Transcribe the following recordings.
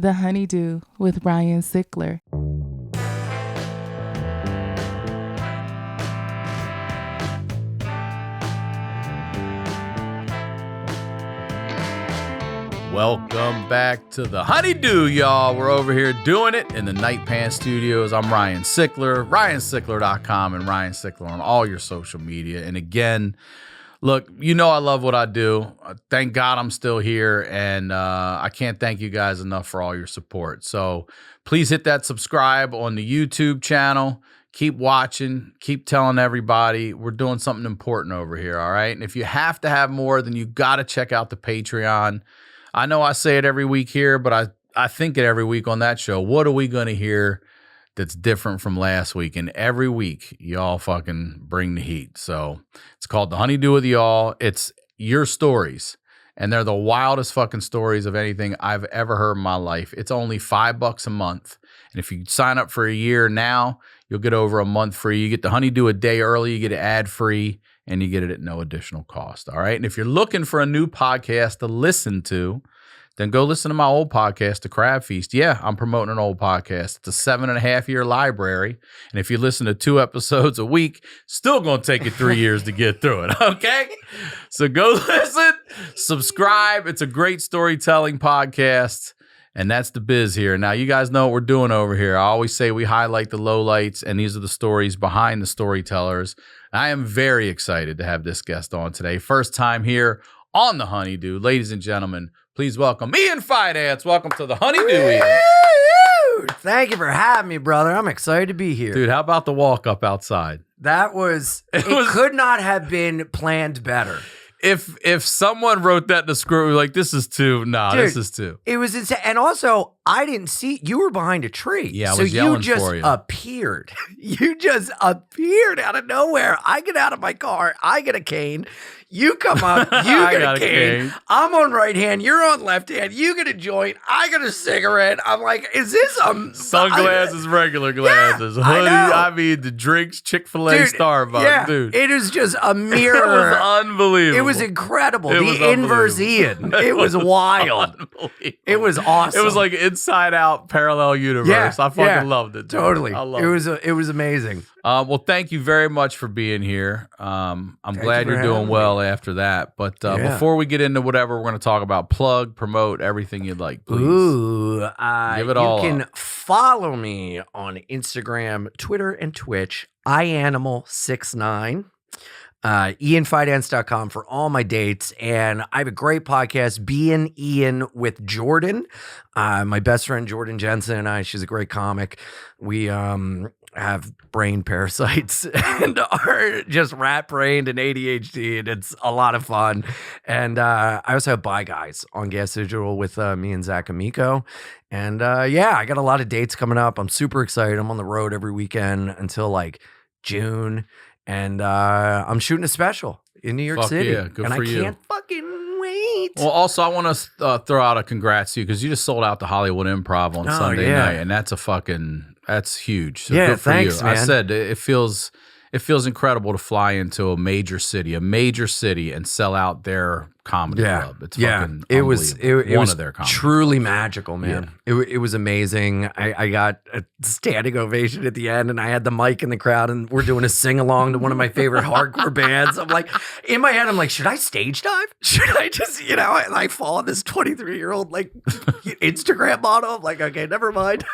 The HoneyDew with Ryan Sickler. Welcome back to the HoneyDew, y'all. We're over here doing it in the Night Pants Studios. I'm Ryan Sickler, ryansickler.com, and Ryan Sickler on all your social media. And again, look, you know I love what I do. Thank God I'm still here, and I can't thank you guys enough for all your support. So please hit that subscribe on the YouTube channel. Keep watching. Keep telling everybody. We're doing something important over here, all right? And if you have to have more, then you got to check out the Patreon. I know I say it every week here, but I think it every week on that show. What are we going to hear that's different from last week? And every week, y'all fucking bring the heat. So it's called The HoneyDew with Y'all. It's your stories. And they're the wildest fucking stories of anything I've ever heard in my life. It's only $5 a month. And if you sign up for a year now, you'll get over a month free. You get The HoneyDew a day early. You get it ad free. And you get it at no additional cost, all right? And if you're looking for a new podcast to listen to, then go listen to my old podcast, The Crab Feast. Yeah, I'm promoting an old podcast. It's a 7.5-year library. And if you listen to 2 episodes a week, still going to take you 3 years to get through it, okay? So go listen, subscribe. It's a great storytelling podcast. And that's the biz here. Now, you guys know what we're doing over here. I always say we highlight the lowlights, and these are the stories behind the storytellers. I am very excited to have this guest on today. First time here on the HoneyDew. Ladies and gentlemen, please welcome Ian Fidance. Welcome to the HoneyDew, Ian. Thank you for having me, brother. I'm excited to be here. Dude, how about the walk up outside? That was, it could not have been planned better. If someone wrote that in the script, like, this is too, Dude, this is too. It was insane. And also, I didn't see, you were behind a tree. Yeah, I was yelling for you. Appeared. You just appeared out of nowhere. I get out of my car. I get a cane. You come up, you get a cane. I'm on right hand, you're on left hand. You get a joint, I get a cigarette. I'm like, is this sunglasses, regular glasses, yeah, hoodie? I mean, the drinks, Chick-fil-A, dude, Starbucks, yeah, dude. It is just a mirror. It was unbelievable. It was incredible. The inverse Ian. It was wild. It was awesome. It was like Inside Out parallel universe. Yeah, I fucking loved it. Dude. Totally. I loved it. It was amazing. Well, thank you very much for being here. I'm glad you're doing well after that. But before we get into whatever we're going to talk about, plug, promote, everything you'd like, please. Ooh, give it all. You can follow me on Instagram, Twitter, and Twitch, ianimal69. IanFidance.com for all my dates. And I have a great podcast, Being Ian with Jordan. My best friend, Jordan Jensen, and I, she's a great comic. We have brain parasites and are just rat-brained and ADHD, and it's a lot of fun. And I also have Bye Guys on Gas Digital with me and Zach Amico. And yeah, I got a lot of dates coming up. I'm super excited. I'm on the road every weekend until like June. And I'm shooting a special in New York City. Yeah, good and for I you. can't fucking wait. Well, also, I want to throw out a congrats to you because you just sold out the Hollywood Improv on Sunday night, and that's huge. So good for thanks, you. man. I said it feels incredible to fly into a major city, and sell out their comedy club. It's fucking it was of their comedy truly magical, man. Yeah. It was amazing. I got a standing ovation at the end, and I had the mic in the crowd, and we're doing a sing along to one of my favorite hardcore bands. I'm like, in my head, I'm like, should I stage dive? Should I just, and I fall on this 23-year-old like Instagram model? I'm like, okay, never mind.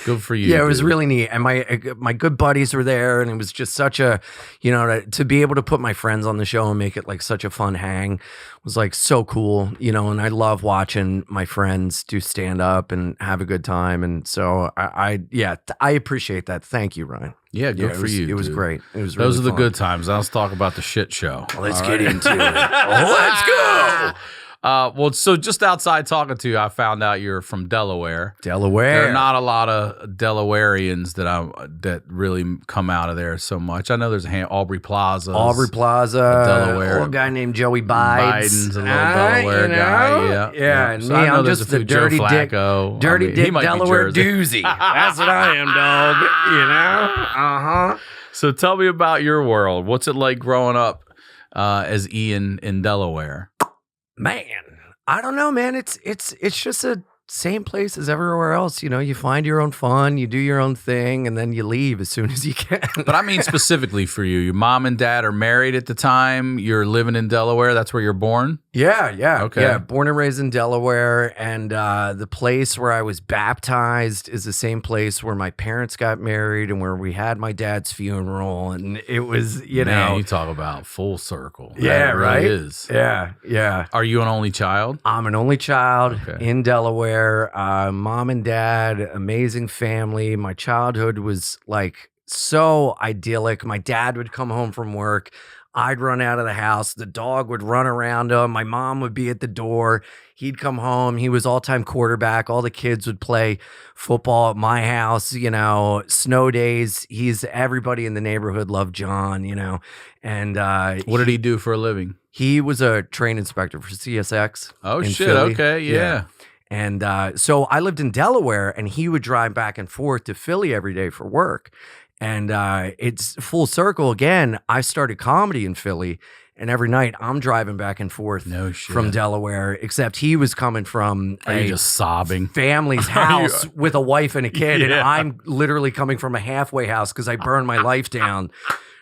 Good for you. Yeah, it was really neat. And my good buddies were there, and it was just such a, to be able to put my friends on the show and make it like such a fun hang was like so cool, and I love watching my friends do stand up and have a good time. And so I appreciate that. Thank you, Ryan. Yeah, good for you. It was great. It was Those really are the fun. good times. Now let's talk about the shit show. Let's get into it. Let's go. Well, so just outside talking to you, I found out you're from Delaware. There are not a lot of Delawareans that really come out of there so much. I know there's Aubrey Plaza, Delaware. A little guy named Joey Biden's a little Delaware guy. Yeah. And So me, I'm just the dirty dick Delaware doozy. That's what I am, dog. So tell me about your world. What's it like growing up as Ian in Delaware? Man, I don't know, man. It's just a same place as everywhere else. You know, you find your own fun, you do your own thing, and then you leave as soon as you can. But I mean specifically for you. Your mom and dad are married at the time. You're living in Delaware. That's where you're born? Yeah. Okay. Yeah, born and raised in Delaware. And the place where I was baptized is the same place where my parents got married and where we had my dad's funeral. And it was, you know. You talk about full circle. Yeah, That right? really is. Yeah. Are you an only child? I'm an only child Okay. in Delaware. Mom and dad, amazing family. My childhood was like so idyllic. My dad would come home from work. I'd run out of the house. The dog would run around him. My mom would be at the door. He'd come home. He was all-time quarterback. All the kids would play football at my house, you know, snow days. Everybody in the neighborhood loved John, you know. And What did he do for a living? he was a train inspector for CSX. Oh, in shit. Philly. Okay. Yeah. And so I lived in Delaware, and he would drive back and forth to Philly every day for work. And it's full circle again. I started comedy in Philly, and every night I'm driving back and forth No shit. from Delaware, except he was coming from Are you just sobbing? family's house with a wife and a kid, and Yeah. I'm literally coming from a halfway house because I burned my life down.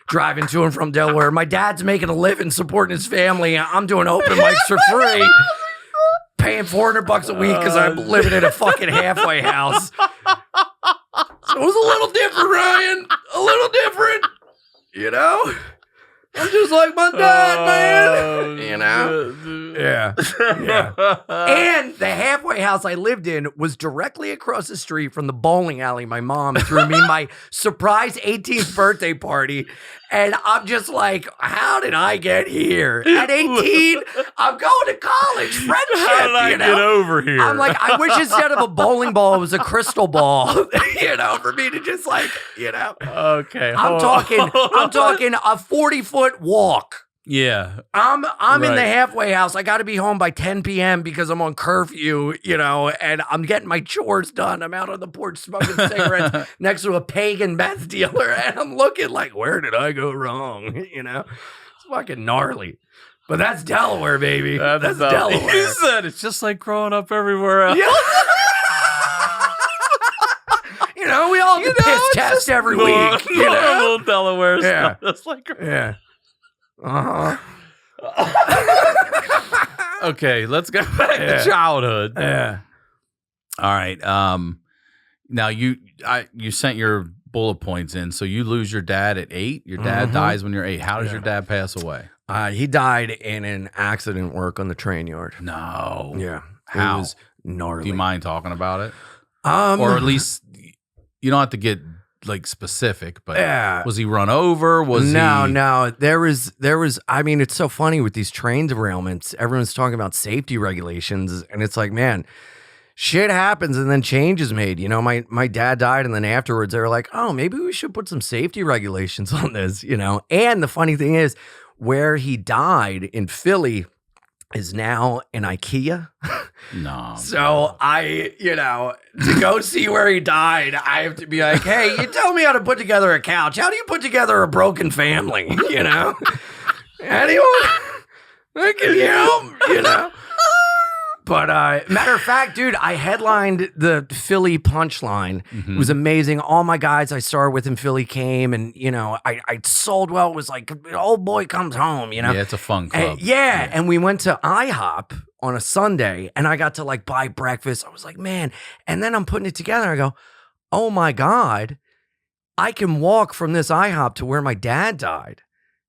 Driving to and from Delaware. My dad's making a living supporting his family. I'm doing open mics for free. Paying $400 a week because I'm living in a fucking halfway house. So it was a little different, Ryan. A little different. You know? I'm just like my dad, man. You know? Yeah. And the halfway house I lived in was directly across the street from the bowling alley my mom threw me my surprise 18th birthday party. And I'm just like, how did I get here? At 18, I'm going to college. Friendship, How did I you know? get over here? I'm like, I wish instead of a bowling ball, it was a crystal ball, you know, for me to just like, you know. Okay. I'm talking a 40-foot walk. Yeah. I'm in the Right. halfway house. I got to be home by 10 p.m. because I'm on curfew, you know, and I'm getting my chores done. I'm out on the porch smoking cigarettes next to a pagan meth dealer, and I'm looking like, where did I go wrong? You know, it's fucking gnarly. But that's Delaware, baby. That's Delaware. You said it's just like growing up everywhere else. Yeah. You know, we all do piss test every week. You know? Little Delaware Yeah. stuff. That's like Yeah. Uh-huh. Okay, let's go back Yeah. to childhood. Yeah. All right. Now you sent your bullet points in. So you lose your dad at 8. Your dad dies when you're 8. How does your dad pass away? He died in an accident work on the train yard. No. Yeah. How? It was gnarly. Do you mind talking about it? Um, Or at least you don't have to get like specific, but Yeah. was he run over? No. There was, I mean, it's so funny with these train derailments. Everyone's talking about safety regulations, and it's like, man, shit happens and then change is made. You know, my dad died, and then afterwards they were like, oh, maybe we should put some safety regulations on this, you know? And the funny thing is, where he died in Philly is now an IKEA. No. So to go see where he died, I have to be like, hey, you tell me how to put together a couch. How do you put together a broken family? You know? Anyone? Can you help? You know? But matter of fact, dude, I headlined the Philly Punchline. It was amazing. All my guys I started with in Philly came, and you know, I sold well. It was like old boy comes home. You know, Yeah, it's a fun club. and we went to IHOP on a Sunday, and I got to like buy breakfast. I was like, man, and then I'm putting it together. I go, oh my god, I can walk from this IHOP to where my dad died.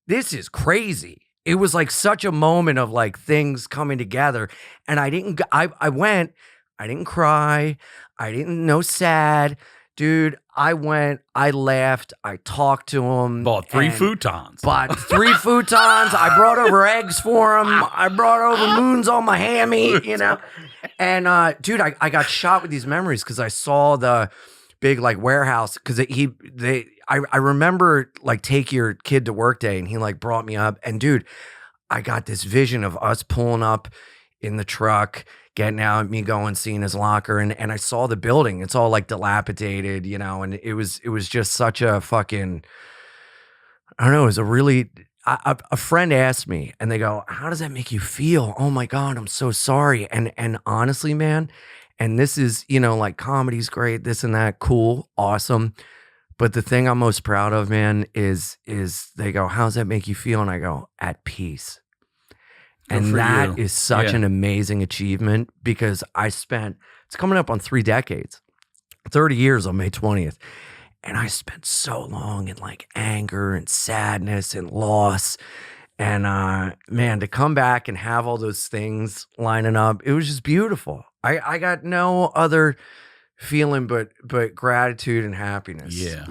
This is crazy. It was like such a moment of like things coming together. And I didn't cry. I didn't know sad. Dude, I went, I laughed, I talked to him. Bought 3 futons. Bought 3 futons. I brought over eggs for him. I brought over moons on my hammy, you know. And dude, I got shot with these memories because I saw the big like warehouse because I remember like take your kid to work day, and he like brought me up, and dude, I got this vision of us pulling up in the truck, getting out, me going, seeing his locker, and I saw the building. It's all like dilapidated, you know, and it was just such a fucking, I don't know, it was a really, a friend asked me, and they go, how does that make you feel? Oh my God, I'm so sorry. And honestly, man, And this is, like comedy's great, this and that, cool, awesome. But the thing I'm most proud of, man, is they go, how does that make you feel? And I go, at peace. And that is such an amazing achievement because it's coming up on 3 decades, 30 years on May 20th. And I spent so long in like anger and sadness and loss. And man, to come back and have all those things lining up, it was just beautiful. I got no other feeling but gratitude and happiness. Yeah.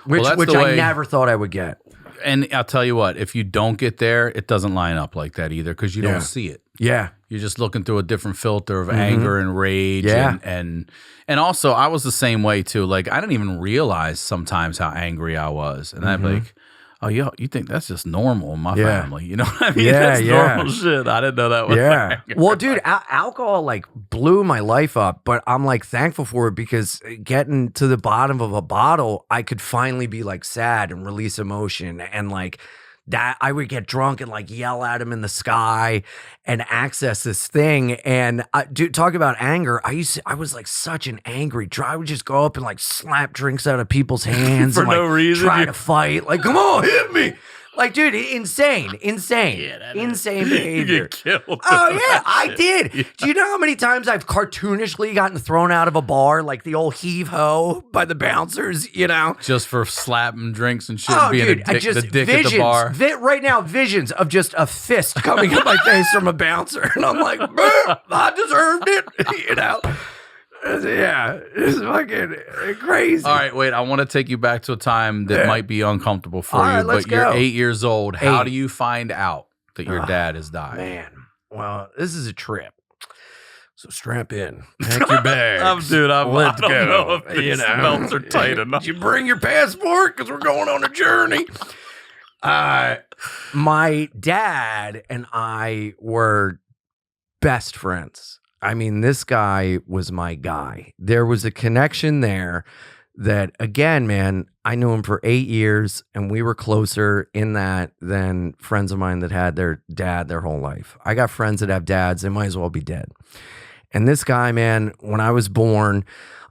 Which I never thought I would get. And I'll tell you what, if you don't get there, it doesn't line up like that either because you don't see it. Yeah. You're just looking through a different filter of anger and rage. Yeah. And also, I was the same way too. Like, I didn't even realize sometimes how angry I was. And I'd be like, oh, you think that's just normal in my family? You know what I mean? Yeah, that's normal shit. I didn't know that was anger. Well, dude, alcohol like blew my life up, but I'm like thankful for it because getting to the bottom of a bottle, I could finally be like sad and release emotion and like that I would get drunk and like yell at him in the sky and access this thing. And dude, talk about anger. I was like such an angry I would just go up and like slap drinks out of people's hands for and, no like, reason. Try to fight. Like, come on, hit me. Like, dude, insane behavior. You get killed. Oh, yeah, I did. Yeah. Do you know how many times I've cartoonishly gotten thrown out of a bar, like the old heave-ho by the bouncers, Just for slapping drinks and shit, oh, being dude, the dick at the bar. Right now, visions of just a fist coming in my face from a bouncer. And I'm like, I deserved it, Yeah, it's fucking crazy. All right, wait. I want to take you back to a time that might be uncomfortable for you, but you're 8 years old. How do you find out that your dad has died? Man, well, this is a trip. So strap in, pack your bags. Let's go. I don't know if these belts are tight enough. Did you bring your passport? Because we're going on a journey. My dad and I were best friends. I mean, this guy was my guy. There was a connection there that, again, man, I knew him for 8 years, and we were closer in that than friends of mine that had their dad their whole life. I got friends that have dads. They might as well be dead. And this guy, man, when I was born,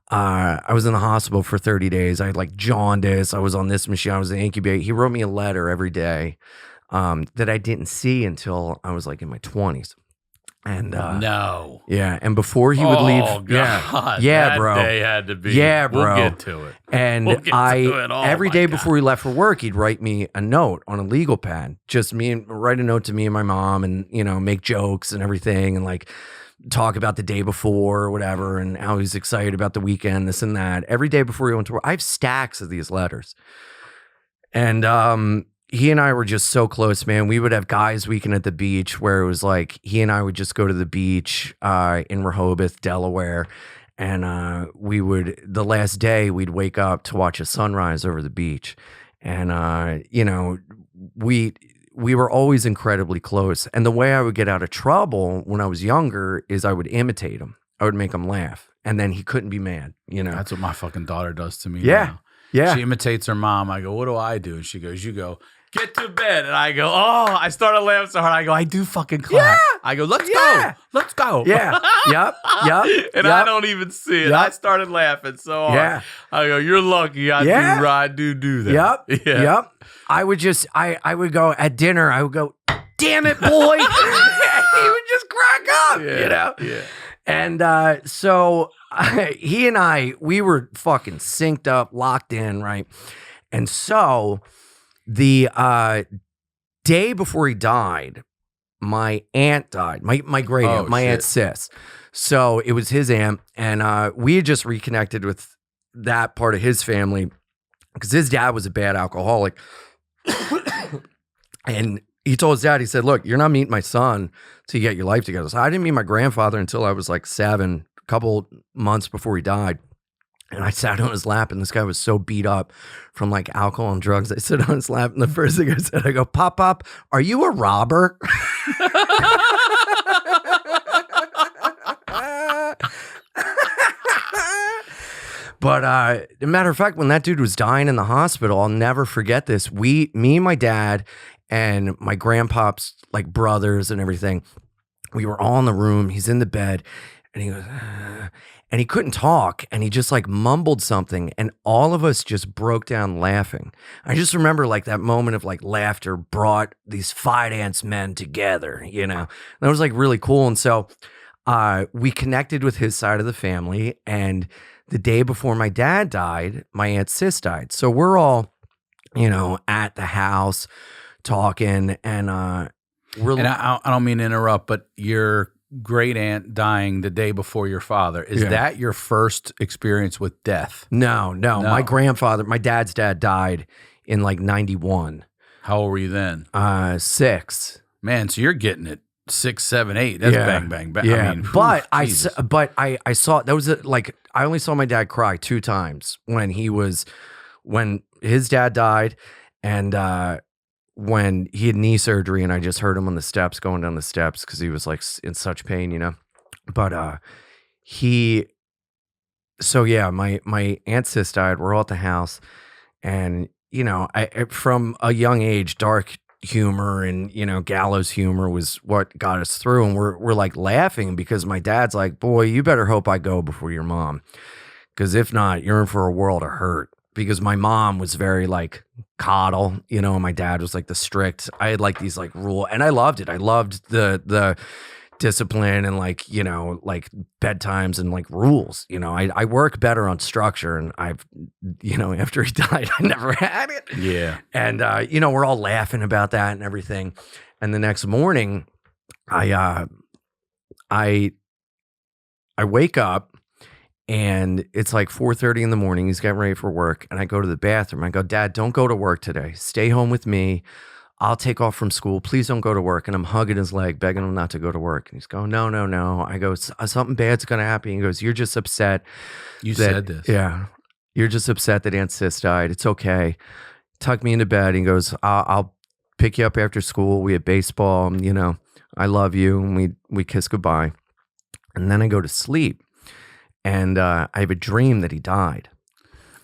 I was in the hospital for 30 days. I had like jaundice. I was on this machine. I was in incubator. He wrote me a letter every day that I didn't see until I was like in my 20s. And no, yeah, and before he would leave, God, yeah, that bro, day had to be, bro. We'll get to it. And every day before he left for work, he'd write me a note on a legal pad, just write a note to me and my mom, and make jokes and everything, and like talk about the day before or whatever, and how he's excited about the weekend, this and that. Every day before he went to work, I have stacks of these letters, and he and I were just so close, man. We would have guys weekend at the beach where it was like he and I would just go to the beach in Rehoboth, Delaware. And the last day, we'd wake up to watch a sunrise over the beach. And, we were always incredibly close. And the way I would get out of trouble when I was younger is I would imitate him. I would make him laugh. And then he couldn't be mad, That's what my fucking daughter does to me now. Yeah. She imitates her mom. I go, what do I do? And she goes, you go, get to bed. And I go, oh, I started laughing so hard. I go, I do fucking clap. Yeah. I go, let's go. Yeah. Yep. And I don't even see it. Yep. I started laughing so hard. Yeah. I go, you're lucky. I do that. Yep. I would go at dinner. I would go, damn it, boy. He would just crack up, Yeah. And so he and I, we were fucking synced up, locked in, right? And so the day before he died, my aunt died. My great aunt, Aunt Sis. So it was his aunt, and we had just reconnected with that part of his family because his dad was a bad alcoholic. And he told his dad, he said, look, you're not meeting my son till you get your life together. So I didn't meet my grandfather until I was like 7, a couple months before he died. And I sat on his lap, and this guy was so beat up from like alcohol and drugs. I sit on his lap, and the first thing I said, I go, Pop, are you a robber? But as a matter of fact, when that dude was dying in the hospital, I'll never forget this. Me and my dad and my grandpa's like brothers and everything, we were all in the room. He's in the bed. And he goes, and he couldn't talk, and he just like mumbled something, and all of us just broke down laughing. I just remember like that moment of like laughter brought these Fidance men together, you know. That was like really cool. And so we connected with his side of the family, and the day before my dad died, my Aunt Sis died. So we're all, you know, at the house talking, and we're. And I don't mean to interrupt, but your great aunt dying the day before your father, is that your first experience with death? No. My grandfather, my dad's dad, died in like 91. How old were you then? 6. Man, so you're getting it 6, 7, 8. That's bang, bang, bang. Yeah, I mean, but Jesus. I saw that was like I only saw my dad cry 2 times when his dad died, and when he had knee surgery, and I just heard him on the steps going down the steps because he was like in such pain, you know. But my Aunt Sis died. We're all at the house, and you know, I from a young age, dark humor and, you know, gallows humor was what got us through. And we're like laughing because my dad's like, boy, you better hope I go before your mom, because if not, you're in for a world of hurt. Because my mom was very like coddle, you know, and my dad was like the strict. I had like these like rule, and I loved it. I loved the discipline and like, you know, like bedtimes and like rules. You know, I work better on structure, and I've, you know, after he died, I never had it. Yeah. And you know, we're all laughing about that and everything. And the next morning, I wake up. And it's like 4:30 in the morning. He's getting ready for work. And I go to the bathroom. I go, Dad, don't go to work today. Stay home with me. I'll take off from school. Please don't go to work. And I'm hugging his leg, begging him not to go to work. And he's going, no. I go, something bad's going to happen. He goes, you're just upset. You said this. Yeah. You're just upset that Aunt Sis died. It's okay. Tuck me into bed. He goes, I'll pick you up after school. We had baseball. And, you know, I love you. And we kiss goodbye. And then I go to sleep. And I have a dream that he died.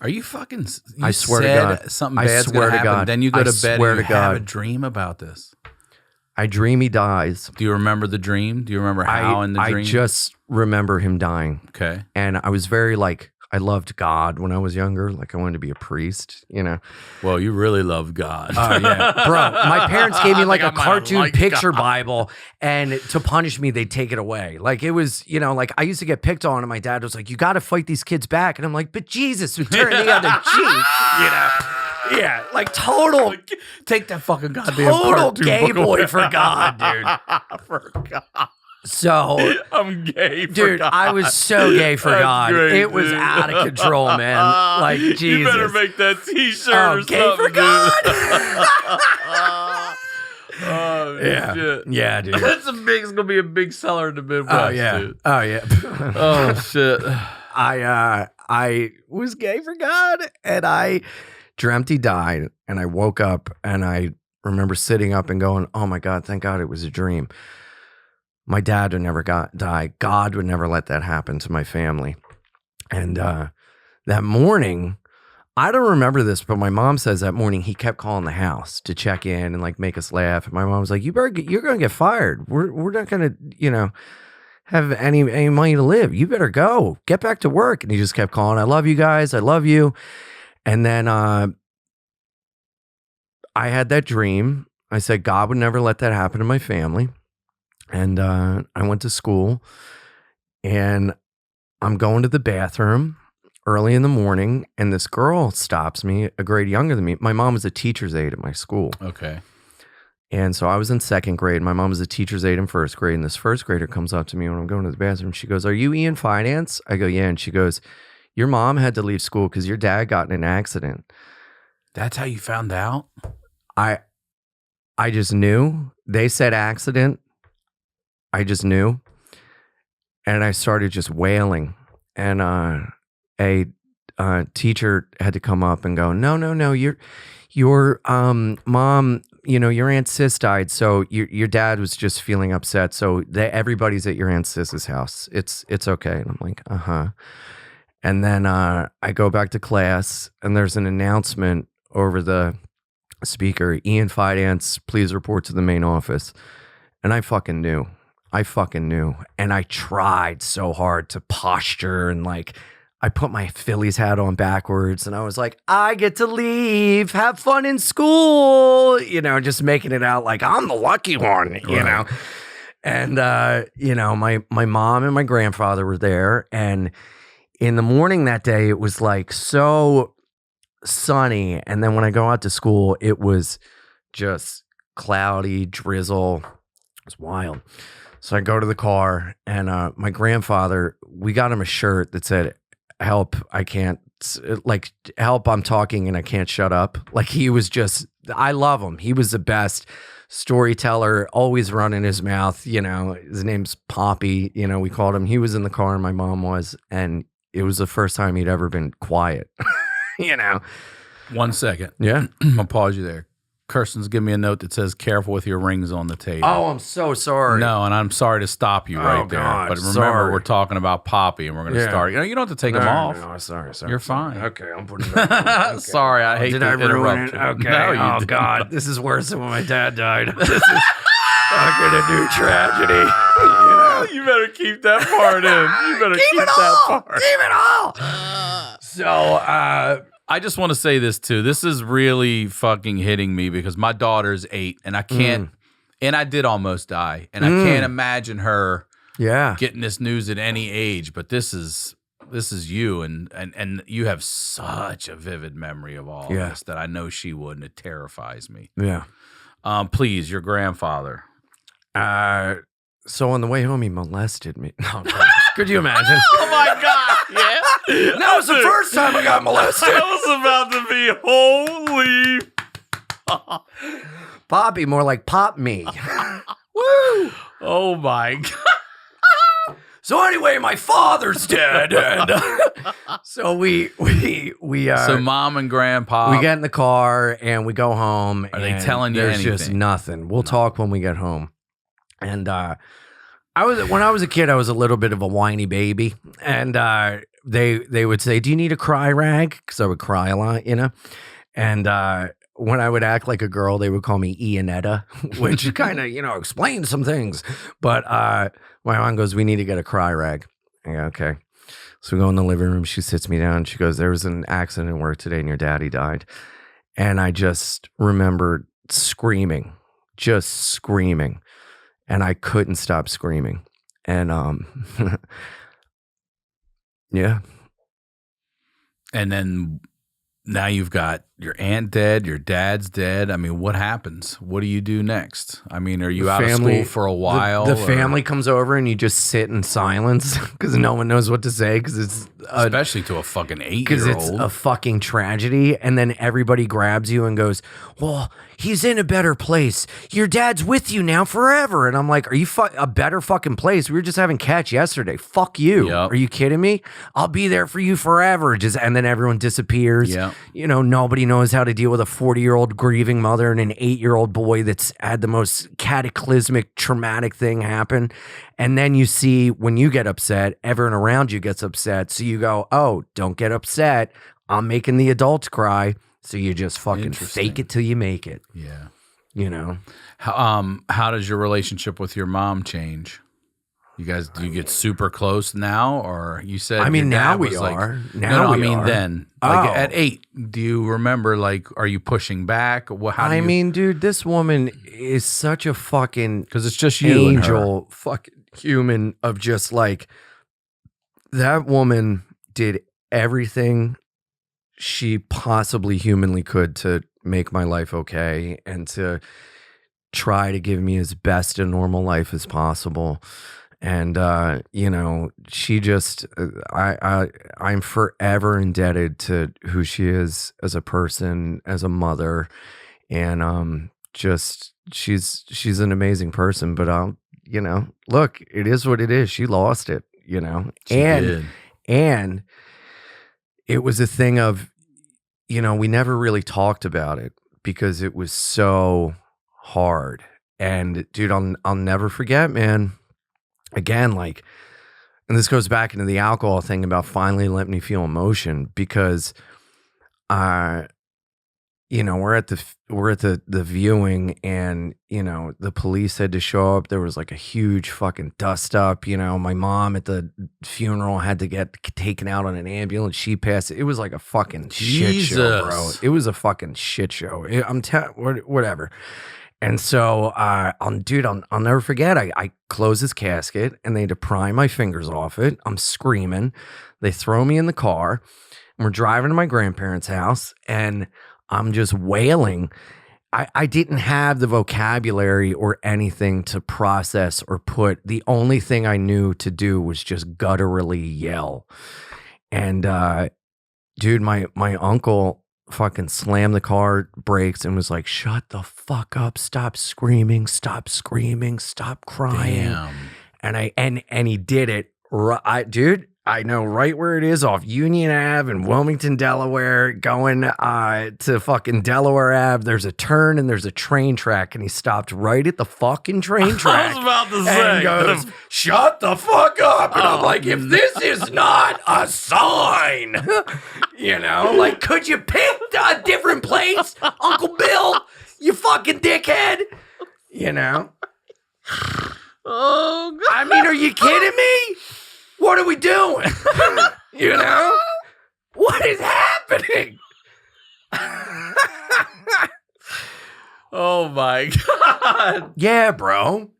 Are you fucking? I swear to God, something bad's gonna happen. God. Then you go to bed and you have a God. dream about this. I dream he dies. Do you remember the dream? Do you remember how in the dream? I just remember him dying. Okay. And I was very like, I loved God when I was younger. Like I wanted to be a priest, you know. Well, you really love God. Oh, yeah. Bro, my parents gave me like a cartoon picture Bible, and to punish me, they'd take it away. Like it was, you know, like I used to get picked on, and my dad was like, you got to fight these kids back. And I'm like, but Jesus, turn the other cheek, you know. Yeah, like total. Take that fucking goddamn Total cartoon gay book boy away. for God, dude. For God. So, I'm gay for dude, God. I was so gay for That's God. great, it was dude. out of control, man. Like, Jesus. You better make that t-shirt or gay something, for God. Oh, Yeah. shit. Yeah, dude. It's gonna be a big seller in the Midwest, Oh, yeah. dude. Oh, yeah. Oh, shit. I was gay for God, and I dreamt he died, and I woke up, and I remember sitting up and going, oh my God, thank God it was a dream. My dad would never die. God would never let that happen to my family. And that morning, I don't remember this, but my mom says that morning he kept calling the house to check in and like make us laugh. And my mom was like, you're going to get fired. We're not going to, you know, have any money to live. You better go. Get back to work. And he just kept calling, I love you guys. I love you. And then I had that dream. I said, God would never let that happen to my family. And I went to school, and I'm going to the bathroom early in the morning, and this girl stops me, a grade younger than me. My mom was a teacher's aide at my school. Okay. And so I was in 2nd grade. My mom was a teacher's aide in 1st grade. And this 1st grader comes up to me when I'm going to the bathroom. She goes, are you Ian Fidance? I go, yeah. And she goes, your mom had to leave school because your dad got in an accident. That's how you found out? I just knew. They said accident. I just knew. And I started just wailing. And a teacher had to come up and go, no, your mom, you know, your Aunt Sis died, so your dad was just feeling upset. So everybody's at your Aunt Sis's house. It's okay. And I'm like, uh-huh. And then I go back to class, and there's an announcement over the speaker, Ian Fidance, please report to the main office. And I fucking knew. I fucking knew. And I tried so hard to posture and like, I put my Phillies hat on backwards and I was like, I get to leave, have fun in school, you know, just making it out like I'm the lucky one, you know. And, you know, my mom and my grandfather were there. And in the morning that day, it was like so sunny. And then when I go out to school, it was just cloudy, drizzle. It was wild. So I go to the car and my grandfather, we got him a shirt that said, help, I can't, like, help, I'm talking and I can't shut up. Like, he was just, I love him. He was the best storyteller, always running his mouth. You know, his name's Poppy. You know, we called him. He was in the car and my mom was, and it was the first time he'd ever been quiet. You know. 1 second. Yeah. I'll pause you there. Kirsten's giving me a note that says, careful with your rings on the table. Oh, I'm so sorry. No, and I'm sorry to stop you right there. God, But remember, sorry. we're talking about Poppy, and we're going to start. You know, you don't have to take them off. No, sorry. You're fine. Okay, I'm putting it on. Okay. Sorry, I hate Did to I ruin interrupt it? you. Okay. No, you Oh, didn't. God. This is worse than when my dad died. This is fucking a new tragedy. You know? You better keep that part in. You better keep that part. Keep it all. So, I just want to say this too. This is really fucking hitting me because my daughter's 8 and I can't, and I did almost die. And I can't imagine her yeah. getting this news at any age, but this is you and you have such a vivid memory of all Yeah. this that I know she would, and it terrifies me. Yeah. Please, your grandfather. So on the way home, he molested me. No, could you imagine? Oh my God. Yeah. That was the first time I got molested. I was about to be holy. Poppy, more like pop me. Woo! Oh my God. So anyway, my father's dead, and so we So mom and grandpa. we get in the car and we go home. Are they and telling you there's just anything? nothing. We'll talk when we get home. And when I was a kid, I was a little bit of a whiny baby, and they would say, "Do you need a cry rag?" Because I would cry a lot, you know. And when I would act like a girl, they would call me Ianetta, which kind of, you know, explains some things. But my mom goes, "We need to get a cry rag." I go, "Okay." So we go in the living room. She sits me down. She goes, "There was an accident at work today, and your daddy died." And I just remembered screaming, just screaming. And I couldn't stop screaming. And yeah. And then now you've got your aunt dead, your dad's dead. I mean, what happens? What do you do next? I mean, are you out of school for a while? The family comes over and you just sit in silence because no one knows what to say because it's especially to a fucking 8-year-old. Because it's a fucking tragedy. And then everybody grabs you and goes, "Well, he's in a better place. Your dad's with you now forever." And I'm like, "Are you a better fucking place? We were just having catch yesterday. Fuck you. Yep. Are you kidding me? I'll be there for you forever." And then everyone disappears. Yep. You know, nobody knows how to deal with a 40-year-old grieving mother and an 8-year-old boy that's had the most cataclysmic, traumatic thing happen. And then you see when you get upset, everyone around you gets upset. So you go, "Oh, don't get upset. I'm making the adults cry." So you just fucking fake it till you make it. Yeah. You know? How does your relationship with your mom change? You guys, do you get super close now, or you said? I mean, your dad now we was are. Like, Now no, we I mean are. then. Like Oh. at 8, do you remember? Like, are you pushing back? How do I you, mean, dude, this woman is such a fucking because it's just you and her. angel, fucking human of just like that woman did everything she possibly humanly could to make my life okay and to try to give me as best a normal life as possible. And you know, she just I'm forever indebted to who she is as a person, as a mother, and just she's an amazing person. But you know, look, it is what it is. She lost it, you know. She did. And it was a thing of, you know, we never really talked about it because it was so hard. And dude, I'll never forget, man. Again, like, and this goes back into the alcohol thing about finally letting me feel emotion, because we're at the viewing, and the police had to show up. There was like a huge fucking dust up. My mom at the funeral had to get taken out on an ambulance. She passed. It was like a fucking shit show, bro. It was a fucking shit show. Whatever. And so, I'll never forget. I closed his casket, and they had to pry my fingers off it. I'm screaming. They throw me in the car, and we're driving to my grandparents' house, and I'm just wailing. I didn't have the vocabulary or anything to process or put. The only thing I knew to do was just gutturally yell. And dude, my uncle fucking slammed the car brakes and was like, "Shut the fuck up, stop screaming, stop crying." Damn. And he did it. Dude, I know right where it is, off Union Ave in Wilmington, Delaware, going to fucking Delaware Ave. There's a turn and there's a train track, and he stopped right at the fucking train track. I was about to say. And goes, "Shut the fuck up." And I'm like, if this is not a sign, like, could you pick a different place, Uncle Bill? You fucking dickhead. Oh, God. I mean, are you kidding me? What are we doing? What is happening? Oh my God. Yeah, bro.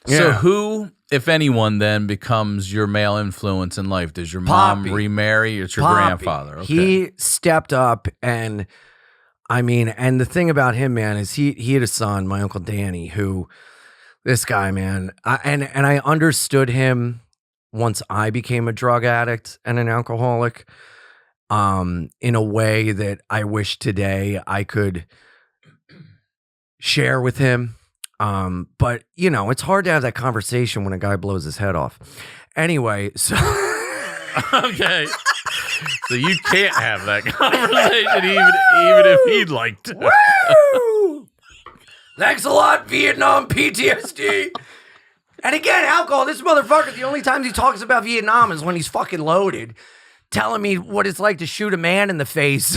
So who, if anyone, then becomes your male influence in life? Does your mom Poppy. remarry? It's your Poppy. grandfather. Okay. He stepped up, and and the thing about him, man, is he had a son, my Uncle Danny, who, this guy, man, I understood him once I became a drug addict and an alcoholic, in a way that I wish today I could share with him. But it's hard to have that conversation when a guy blows his head off. Anyway, so okay. So you can't have that conversation even if he'd like to. Woo! Thanks a lot, Vietnam PTSD. And again, alcohol, this motherfucker, the only times he talks about Vietnam is when he's fucking loaded, telling me what it's like to shoot a man in the face.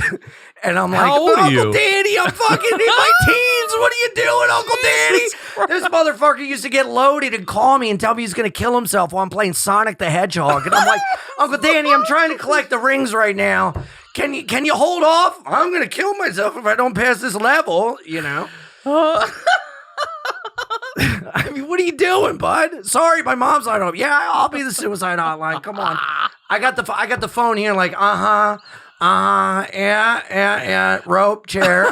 And I'm like, How old are you? Uncle Danny, I'm fucking in my teens. What are you doing, Uncle Danny? This motherfucker used to get loaded and call me and tell me he's going to kill himself while I'm playing Sonic the Hedgehog. And I'm like, Uncle Danny, I'm trying to collect the rings right now. Can you hold off? I'm going to kill myself if I don't pass this level, I mean, what are you doing, bud? Sorry, my mom's not home. Yeah, I'll be the suicide hotline. Come on. I got the phone here, like, yeah, rope, chair,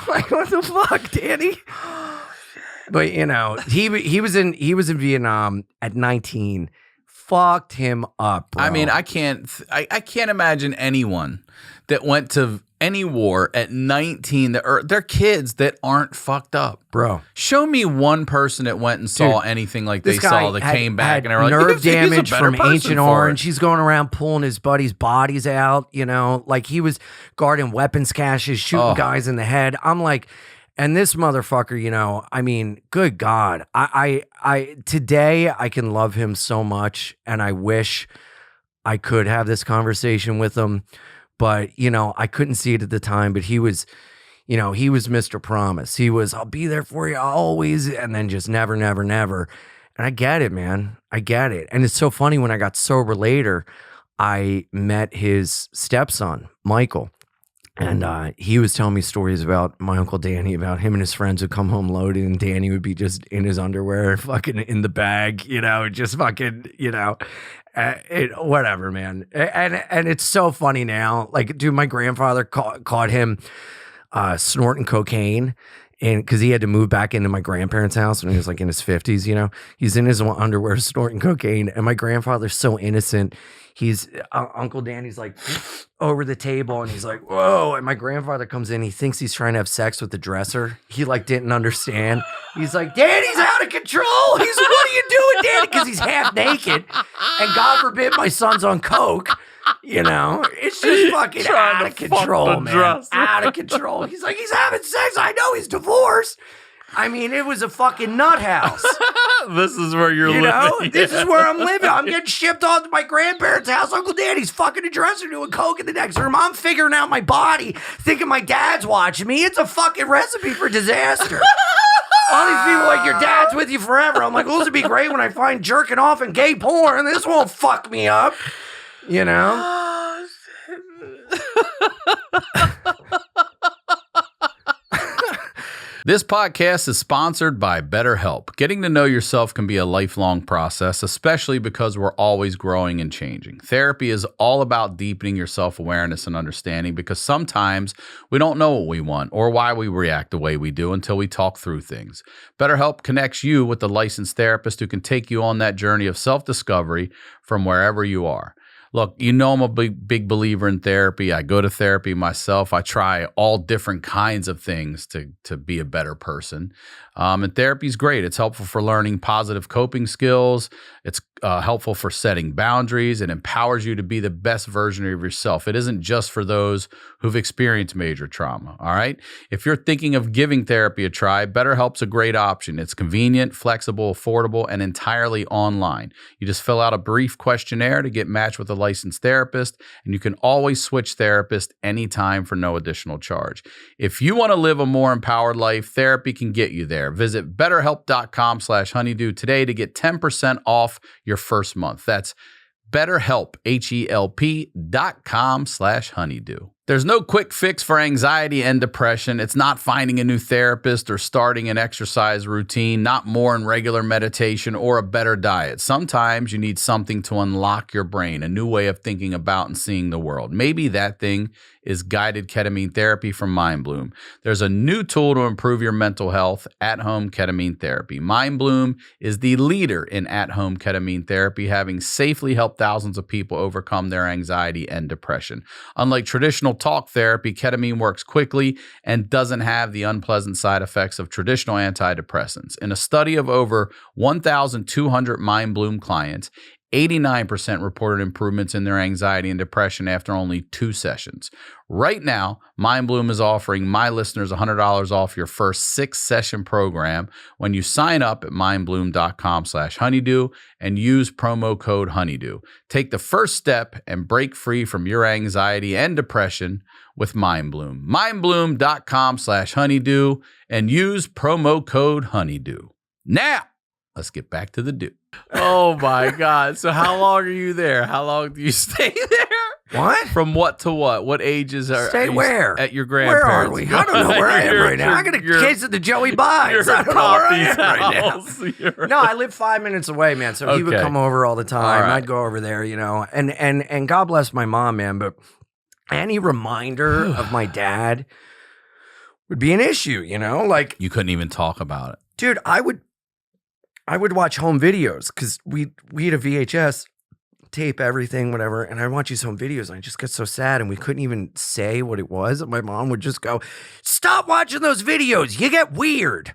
Like, what the fuck, Danny? But he was in Vietnam at 19. Fucked him up, bro. I mean, I can't imagine anyone that went to any war at 19 they're kids that aren't fucked up, bro. Show me one person that went and saw anything like they saw that came back and they were like, nerve he's a damage better from person Ancient for Orange. it. He's going around pulling his buddies' bodies out, like he was guarding weapons caches, shooting guys in the head. I'm like, and this motherfucker, I mean, good God. I today I can love him so much, and I wish I could have this conversation with him. But, I couldn't see it at the time, but he was Mr. Promise. He was, I'll be there for you always, and then just never, never, never. And I get it, man. I get it. And it's so funny, when I got sober later, I met his stepson, Michael. And he was telling me stories about my Uncle Danny, about him and his friends would come home loaded, and Danny would be just in his underwear, fucking in the bag, just fucking, whatever, man. And it's so funny now. Like, dude, my grandfather caught him snorting cocaine, and because he had to move back into my grandparents' house when he was like in his 50s, he's in his underwear snorting cocaine, and my grandfather's so innocent. He's Uncle Danny's like over the table, and he's like, whoa. And my grandfather comes in. He thinks he's trying to have sex with the dresser. He like didn't understand. He's like, Danny's out of control. He's, what are you doing, Danny? Because he's half naked. And God forbid my son's on coke. It's just fucking out of control, man. Out of control. He's like, he's having sex. I know he's divorced. I mean, it was a fucking nut house. This is where you're You living. know, this is where I'm living. I'm getting shipped off to my grandparents' house. Uncle Danny's fucking a dresser doing coke in the next room. I'm figuring out my body, thinking my dad's watching me. It's a fucking recipe for disaster. All these people like, your dad's with you forever. I'm like, well, this would be great when I find jerking off and gay porn. This won't fuck me up. You know? This podcast is sponsored by Betterhelp. Getting to know yourself can be a lifelong process, especially because we're always growing and changing. Therapy is all about deepening your self-awareness and understanding, because sometimes we don't know what we want or why we react the way we do until we talk through things. Betterhelp connects you with a licensed therapist who can take you on that journey of self-discovery from wherever you are. Look, you know I'm a big believer in therapy. I go to therapy myself. I try all different kinds of things to be a better person. And therapy is great. It's helpful for learning positive coping skills. It's helpful for setting boundaries. It empowers you to be the best version of yourself. It isn't just for those who've experienced major trauma, all right? If you're thinking of giving therapy a try, BetterHelp's a great option. It's convenient, flexible, affordable, and entirely online. You just fill out a brief questionnaire to get matched with a licensed therapist, and you can always switch therapist anytime for no additional charge. If you want to live a more empowered life, therapy can get you there. Visit betterhelp.com/honeydew today to get 10% off your first month. That's BetterHelp, HELP.com/honeydew. There's no quick fix for anxiety and depression. It's not finding a new therapist or starting an exercise routine, not more and regular meditation or a better diet. Sometimes you need something to unlock your brain, a new way of thinking about and seeing the world. Maybe that thing is guided ketamine therapy from Mindbloom. There's a new tool to improve your mental health, at-home ketamine therapy. Mindbloom is the leader in at-home ketamine therapy, having safely helped thousands of people overcome their anxiety and depression. Unlike traditional talk therapy, ketamine works quickly and doesn't have the unpleasant side effects of traditional antidepressants. In a study of over 1,200 Mindbloom clients, 89% reported improvements in their anxiety and depression after only 2 sessions. Right now, Mindbloom is offering my listeners $100 off your first 6-session program when you sign up at mindbloom.com/honeydew and use promo code honeydew. Take the first step and break free from your anxiety and depression with Mindbloom. Mindbloom.com/honeydew and use promo code honeydew. Now, let's get back to the do. Oh my God. So how long are you there? How long do you stay there? What? From what to what? What ages are Stay you where? At your grandparents? Where are we? I don't know where I am right now. I got a case of the Joey Buys. I don't know where I am right now. No, I live 5 minutes away, man. So he would come over all the time. Right. I'd go over there, you know. And God bless my mom, man. But any reminder of my dad would be an issue, you know? Like, you couldn't even talk about it. Dude, I would watch home videos because we had a VHS tape, everything, whatever, and I'd watch these home videos and I just get so sad and we couldn't even say what it was. And my mom would just go, "Stop watching those videos. You get weird.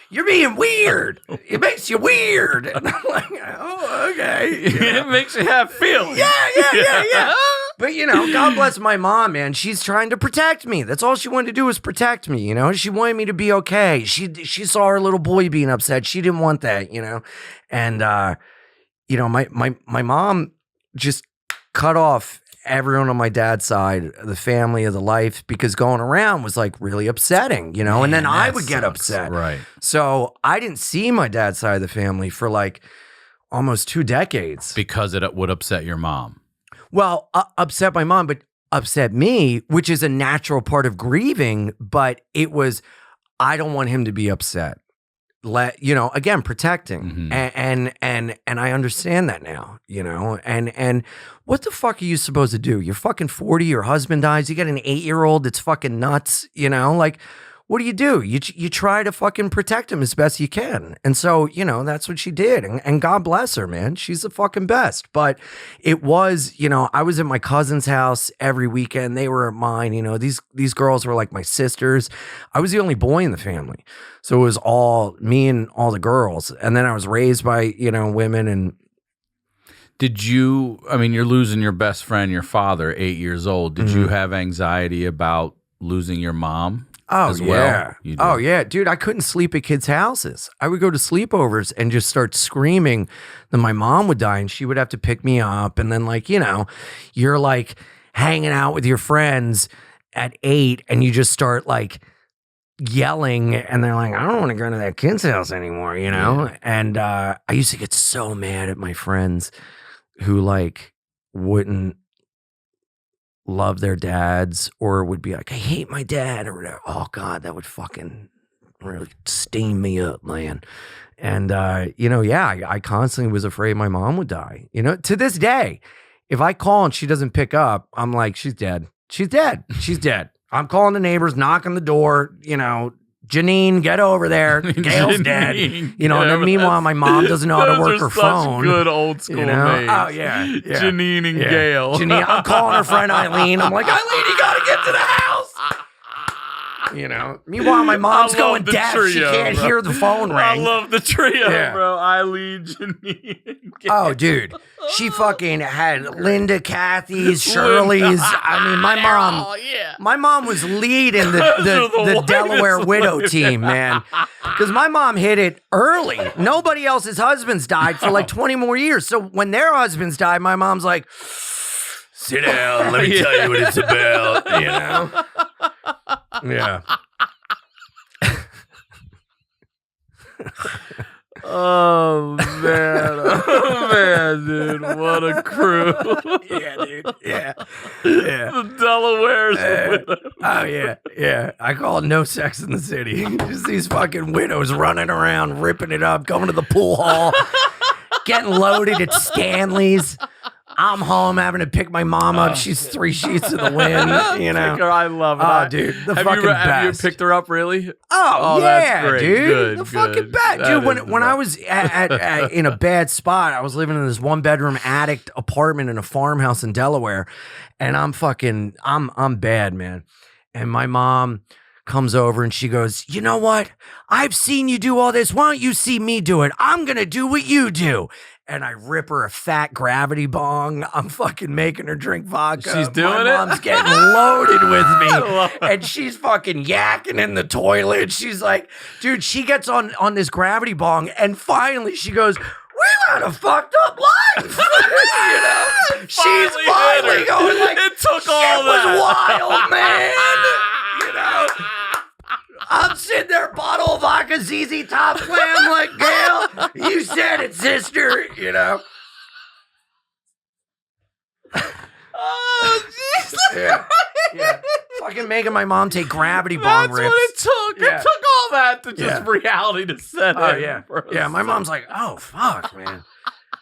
You're being weird. It makes you weird." And I'm like, oh, okay. It makes you have feelings. Yeah. But, you know, God bless my mom, man. She's trying to protect me. That's all she wanted to do was protect me, you know? She wanted me to be okay. She saw her little boy being upset. She didn't want that, you know? And, you know, my mom just cut off everyone on my dad's side, the family, of the life, because going around was like really upsetting, you know? Man, and then I would get upset. Right. So I didn't see my dad's side of the family for like almost 2 decades. Because it would upset your mom. Well, upset my mom, but upset me, which is a natural part of grieving. But it was, I don't want him to be upset. You know, again, protecting, and I understand that now. You know, and what the fuck are you supposed to do? You're fucking 40. Your husband dies. You got an 8-year-old that's fucking nuts. You know, like, what do? You try to fucking protect him as best you can. And so, you know, that's what she did. And God bless her, man. She's the fucking best. But it was, you know, I was at my cousin's house every weekend. They were at mine. You know, these girls were like my sisters. I was the only boy in the family. So it was all me and all the girls. And then I was raised by, you know, women. And did you, I mean, you're losing your best friend, your father, 8 years old. Did you have anxiety about losing your mom? Oh, as yeah. well? You do? Oh, yeah. Dude, I couldn't sleep at kids' houses. I would go to sleepovers and just start screaming that my mom would die and she would have to pick me up. And then, like, you know, you're like hanging out with your friends at 8 and you just start like yelling and they're like, I don't want to go to that kid's house anymore, you know? Yeah. And I used to get so mad at my friends who like wouldn't love their dads or would be like, I hate my dad or whatever. Oh God, that would fucking really steam me up, man. And you know, yeah, I constantly was afraid my mom would die. You know, to this day, if I call and she doesn't pick up, I'm like, she's dead. She's dead. She's dead. I'm calling the neighbors, knocking the door, you know, Janine, get over there. Gail's dead. You know, and then meanwhile, my mom doesn't know how to work her phone. Good old school names. Oh, yeah. Janine and Gail. Janine, I'm calling her friend Eileen. I'm like, Eileen, you got to get to the house. You know, meanwhile, my mom's going deaf. Trio, she can't hear the phone ring. I love the trio, bro. Eileen, Janine, and Gail. Oh, dude. She fucking had Linda, Kathy's, Shirley's. I mean, my mom was leading the Delaware widow team, man. Because my mom hit it early. Nobody else's husbands died for like 20 more years. So when their husbands died, my mom's like, sit down, let me tell you what it's about, you know? Yeah. Oh man, dude, what a crew! Yeah, dude, yeah. The Delaware's widows. Oh yeah. I call it no sex in the city. Just these fucking widows running around, ripping it up, going to the pool hall, getting loaded at Stanley's. I'm home having to pick my mom up. She's 3 sheets to the wind, you know. I love it. Oh, dude, the fucking best. Have you picked her up, really? Oh yeah, that's great. Dude. The fucking best. Dude, when I was at in a bad spot, I was living in this 1-bedroom attic apartment in a farmhouse in Delaware, and I'm bad, man. And my mom comes over and she goes, you know what? I've seen you do all this. Why don't you see me do it? I'm going to do what you do. And I rip her a fat gravity bong. I'm fucking making her drink vodka. She's doing My it? mom's getting loaded with me. And she's fucking yakking in the toilet. She's like, dude, she gets on this gravity bong. And finally she goes, we had a fucked up life. You know? She's finally going like, it took all that. It was wild, man. You know? I'm sitting there, bottle of vodka, ZZ Top Slam, like, Gail, you said it, sister, you know? Oh, Jesus. Yeah. Fucking making my mom take gravity bong rips. That's what it took. Yeah. It took all that to just reality to set in. Oh, yeah. Yeah, my mom's like, oh, fuck, man.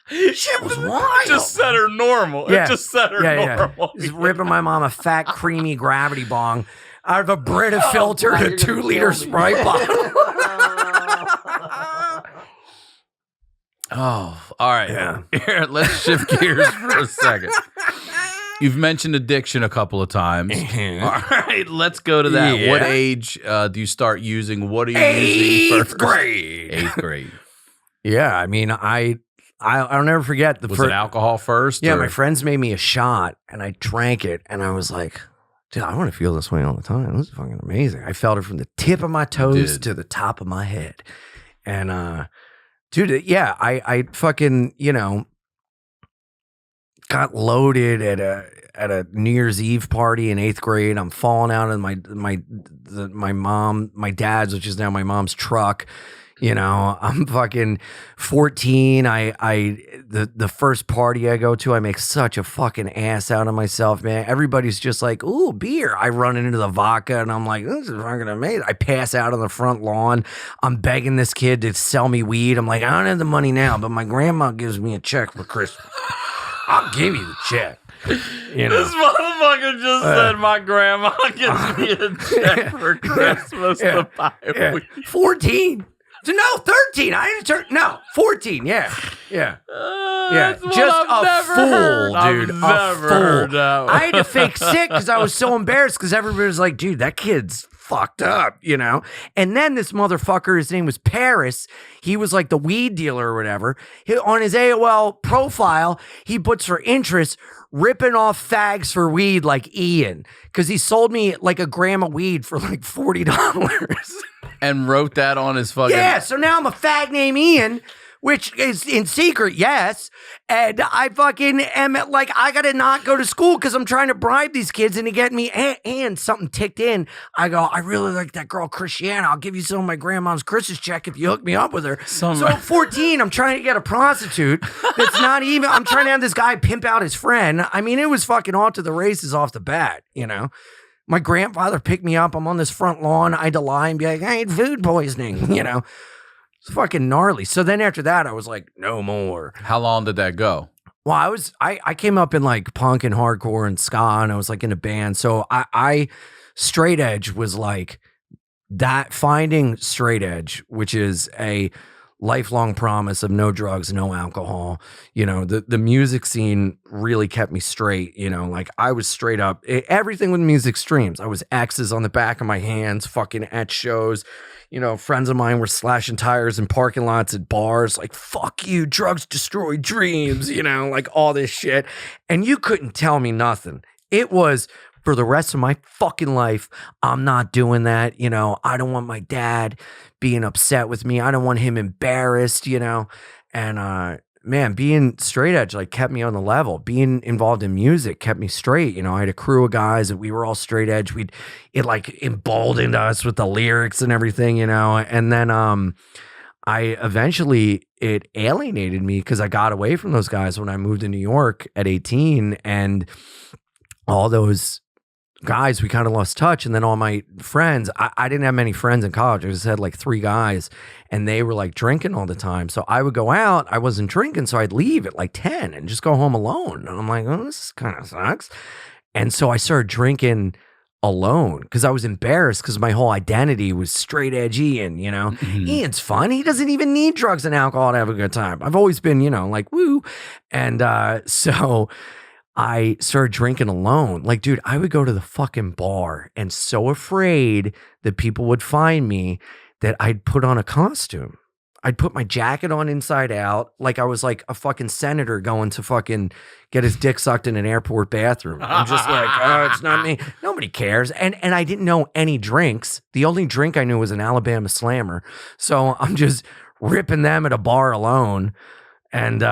Shit was wild. Just set her normal. Yeah. It just set her normal. Just ripping my mom a fat, creamy gravity bong out of a Brita filter to a 2-liter Sprite bottle. Oh, all right. Yeah. Here, let's shift gears for a second. You've mentioned addiction a couple of times. All right, let's go to that. Yeah. What age do you start using? What are you using first? 8th grade. 8th grade. Yeah, I mean, I'll never forget the Was it alcohol first? Yeah, or? my friends made me a shot, and I drank it, and I was like, dude, I want to feel this way all the time. This is fucking amazing. I felt it from the tip of my toes to the top of my head. And, dude, yeah, I fucking, you know, got loaded at a New Year's Eve party in 8th grade. I'm falling out of my dad's, which is now my mom's truck. You know, I'm fucking 14. The first party I go to, I make such a fucking ass out of myself, man. Everybody's just like, ooh, beer. I run into the vodka and I'm like, this is fucking amazing. I pass out on the front lawn. I'm begging this kid to sell me weed. I'm like, I don't have the money now, but my grandma gives me a check for Christmas. I'll give you the check. You know? This motherfucker just said my grandma gives me a check for Christmas to buy weed. 14. No, 13. I didn't turn. No, 14. Yeah. That's what Just I've a never fool, heard. dude. I've never heard that one. I had to fake sick because I was so embarrassed because everybody was like, dude, that kid's fucked up, you know? And then this motherfucker, his name was Paris. He was like the weed dealer or whatever. On his AOL profile, he puts for interest, ripping off fags for weed like Ian, because he sold me like a gram of weed for like $40. And wrote that on his fucking... Yeah, so now I'm a fag named Ian, which is in secret, yes. And I fucking am like, I gotta not go to school because I'm trying to bribe these kids into getting me, and something ticked in. I go, I really like that girl, Christiana. I'll give you some of my grandma's Christmas check if you hook me up with her. So at 14, I'm trying to get a prostitute that's not even, I'm trying to have this guy pimp out his friend. I mean, it was fucking off to the races off the bat, you know? My grandfather picked me up. I'm on this front lawn. I had to lie and be like, I had food poisoning, you know? It's fucking gnarly. So then after that, I was like, no more. How long did that go? Well, I came up in like punk and hardcore and ska, and I was like in a band. So I straight edge was like that, finding straight edge, which is a lifelong promise of no drugs, no alcohol. You know, the music scene really kept me straight. You know, like I was straight up, everything with music streams. I was X's on the back of my hands, fucking at shows. You know, friends of mine were slashing tires in parking lots at bars, like, fuck you, drugs destroy dreams, you know, like all this shit. And you couldn't tell me nothing. It was, for the rest of my fucking life, I'm not doing that. You know, I don't want my dad being upset with me. I don't want him embarrassed, you know. And man, being straight edge like kept me on the level. Being involved in music kept me straight. You know, I had a crew of guys that we were all straight edge. It like emboldened us with the lyrics and everything, you know. And then I eventually, it alienated me because I got away from those guys when I moved to New York at 18, and all those guys, we kind of lost touch. And then all my friends, I didn't have many friends in college. I just had like 3 guys, and they were like drinking all the time. So I would go out, I wasn't drinking, so I'd leave at like 10 and just go home alone. And I'm like, oh, this kind of sucks. And so I started drinking alone because I was embarrassed because my whole identity was straight edge Ian, you know. Mm-hmm. Ian's fun. He doesn't even need drugs and alcohol to have a good time. I've always been, you know, like, woo. And so I started drinking alone. Like, dude, I would go to the fucking bar and so afraid that people would find me that I'd put on a costume. I'd put my jacket on inside out like I was like a fucking senator going to fucking get his dick sucked in an airport bathroom. I'm just like, oh, it's not me. Nobody cares. And I didn't know any drinks. The only drink I knew was an Alabama Slammer. So I'm just ripping them at a bar alone. And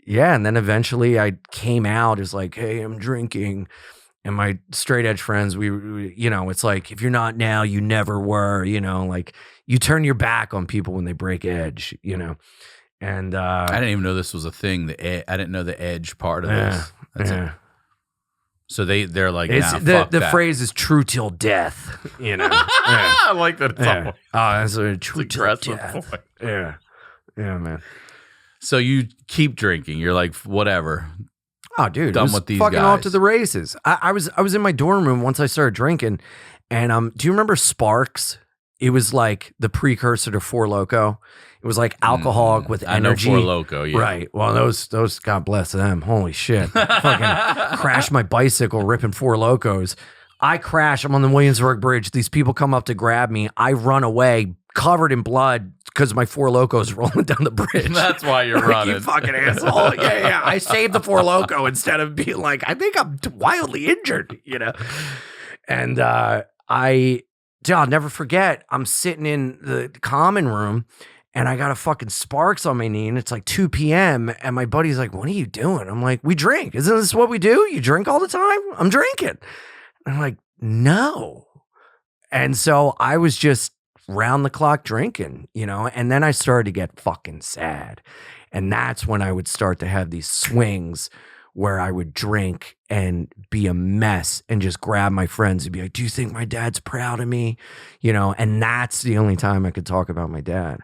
yeah, and then eventually I came out as like, hey, I'm drinking. And my straight edge friends, we, you know, it's like, if you're not now, you never were, you know, like you turn your back on people when they break edge, you know. And I didn't even know this was a thing. I didn't know the edge part of this. Yeah. So they're like, it's, nah, the phrase is true till death, you know. Yeah. I like that. Yeah. That's a true till death. Point. Yeah. Yeah, man. So you keep drinking. You're like, whatever. Oh, dude, done with these fucking guys. off to the races. I was in my dorm room once I started drinking, and do you remember Sparks? It was like the precursor to Four Loko. It was like alcohol with energy. I know Four Loko, yeah. Right. Well, those God bless them. Holy shit! Fucking crashed my bicycle ripping Four Lokos. I crash. I'm on the Williamsburg Bridge. These people come up to grab me. I run away, covered in blood, because my Four Lokos rolling down the bridge. That's why you're running. You fucking asshole. Yeah. I saved the Four Loko instead of being like, I think I'm wildly injured, you know? And I'll never forget, I'm sitting in the common room and I got a fucking Sparks on my knee, and it's like 2 p.m. And my buddy's like, what are you doing? I'm like, we drink. Isn't this what we do? You drink all the time? I'm drinking. And I'm like, no. And so I was just round the clock drinking, you know, and then I started to get fucking sad. And that's when I would start to have these swings where I would drink and be a mess and just grab my friends and be like, do you think my dad's proud of me? You know, and that's the only time I could talk about my dad.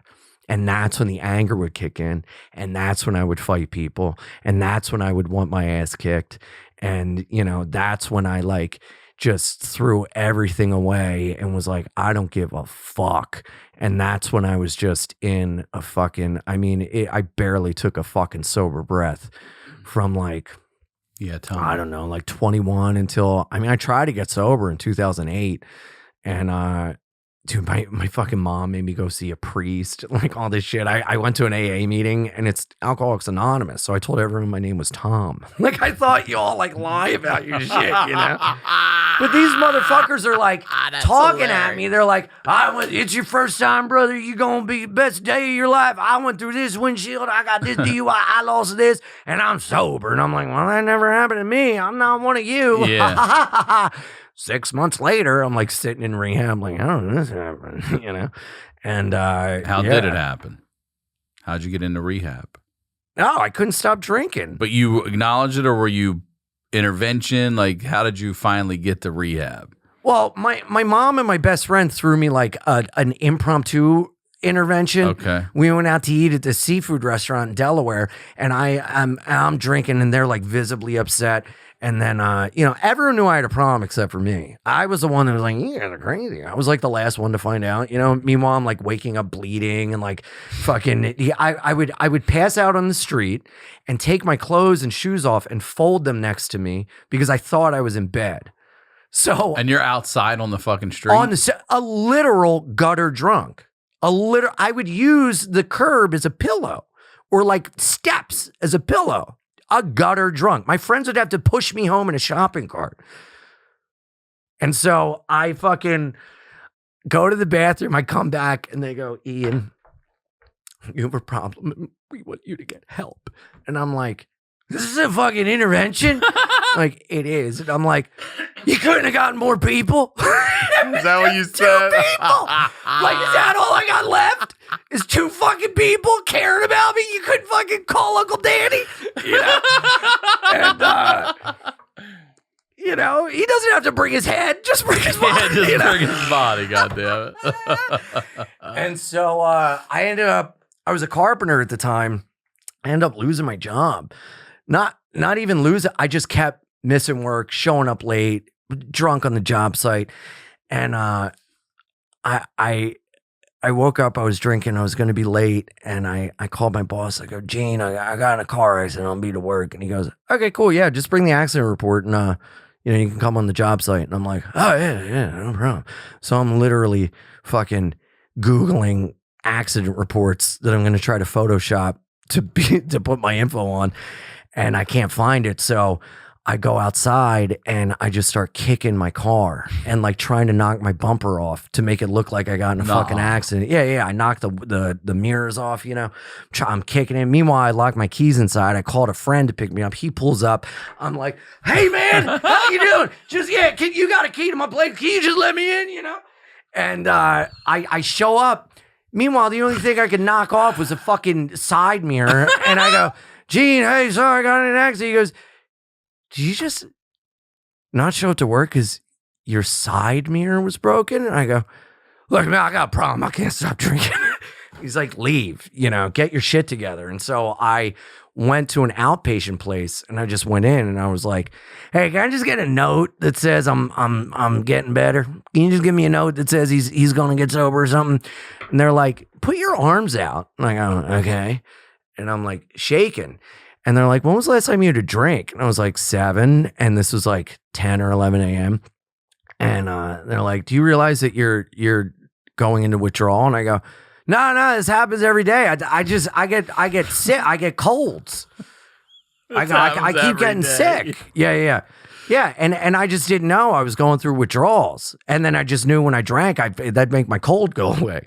And that's when the anger would kick in. And that's when I would fight people. And that's when I would want my ass kicked. And, you know, that's when I like just threw everything away and was like, I don't give a fuck. And that's when I was just in a fucking, I barely took a fucking sober breath from like, I don't know, like 21 until, I tried to get sober in 2008. And dude, my fucking mom made me go see a priest, like all this shit. I went to an AA meeting and it's Alcoholics Anonymous. So I told everyone my name was Tom. Like I thought you all like lie about your shit, you know? But these motherfuckers are like talking at me. They're like, it's your first time, brother. You're going to be the best day of your life. I went through this windshield. I got this DUI. I lost this and I'm sober. And I'm like, well, that never happened to me. I'm not one of you. Yeah. 6 months later, I'm like sitting in rehab, like, how did this happen? You know? And how did it happen? How'd you get into rehab? No, I couldn't stop drinking. But you acknowledged it, or were you intervention? Like, how did you finally get to rehab? Well, my mom and my best friend threw me like an impromptu intervention. Okay. We went out to eat at the seafood restaurant in Delaware, and I'm drinking, and they're like visibly upset. And then, everyone knew I had a problem except for me. I was the one that was like, you guys are crazy. I was like the last one to find out, Meanwhile, I'm like waking up bleeding and like fucking, I would pass out on the street and take my clothes and shoes off and fold them next to me because I thought I was in bed. So. And you're outside on the fucking street? A literal gutter drunk. I would use the curb as a pillow or like steps as a pillow. A gutter drunk. My friends would have to push me home in a shopping cart. And so I fucking go to the bathroom. I come back and they go, Ian, you have a problem. And we want you to get help. And I'm like, this is a fucking intervention? Like, it is. And I'm like, you couldn't have gotten more people? Is that what you said? 2 people. Like, is that all I got left? Is 2 fucking people caring about me? You couldn't fucking call Uncle Danny? And, he doesn't have to bring his head. Just bring his body. Just bring his body, goddammit. And so I was a carpenter at the time. I ended up losing my job. Not even losing. I just kept missing work, showing up late, drunk on the job site. And I woke up, I was drinking, I was going to be late. And I called my boss. I go, Gene, I got in a car accident. I'll be to work. And he goes, okay, cool. Yeah, just bring the accident report and, you can come on the job site. And I'm like, oh, yeah, no problem. So I'm literally fucking Googling accident reports that I'm going to try to Photoshop to put my info on. And I can't find it. So I go outside and I just start kicking my car and like trying to knock my bumper off to make it look like I got in a fucking accident. Yeah. I knocked the mirrors off, I'm kicking it. Meanwhile, I locked my keys inside. I called a friend to pick me up. He pulls up. I'm like, hey man, how you doing? You got a key to my place. Can you just let me in, And I show up. Meanwhile, the only thing I could knock off was a fucking side mirror. And I go, Gene, hey, sorry, I got in an accident. He goes, did you just not show up to work because your side mirror was broken? And I go, look, man, I got a problem. I can't stop drinking. He's like, leave, get your shit together. And so I went to an outpatient place and I just went in and I was like, hey, can I just get a note that says I'm getting better? Can you just give me a note that says he's going to get sober or something? And they're like, put your arms out. And I go, okay. And I'm like shaking. And they're like, when was the last time you had a drink? And I was like 7. And this was like 10 or 11 a.m. And they're like, do you realize that you're going into withdrawal? And I go, no, this happens every day. I get sick. I get colds. I keep getting sick. Yeah. And I just didn't know I was going through withdrawals. And then I just knew when I drank, that'd make my cold go away,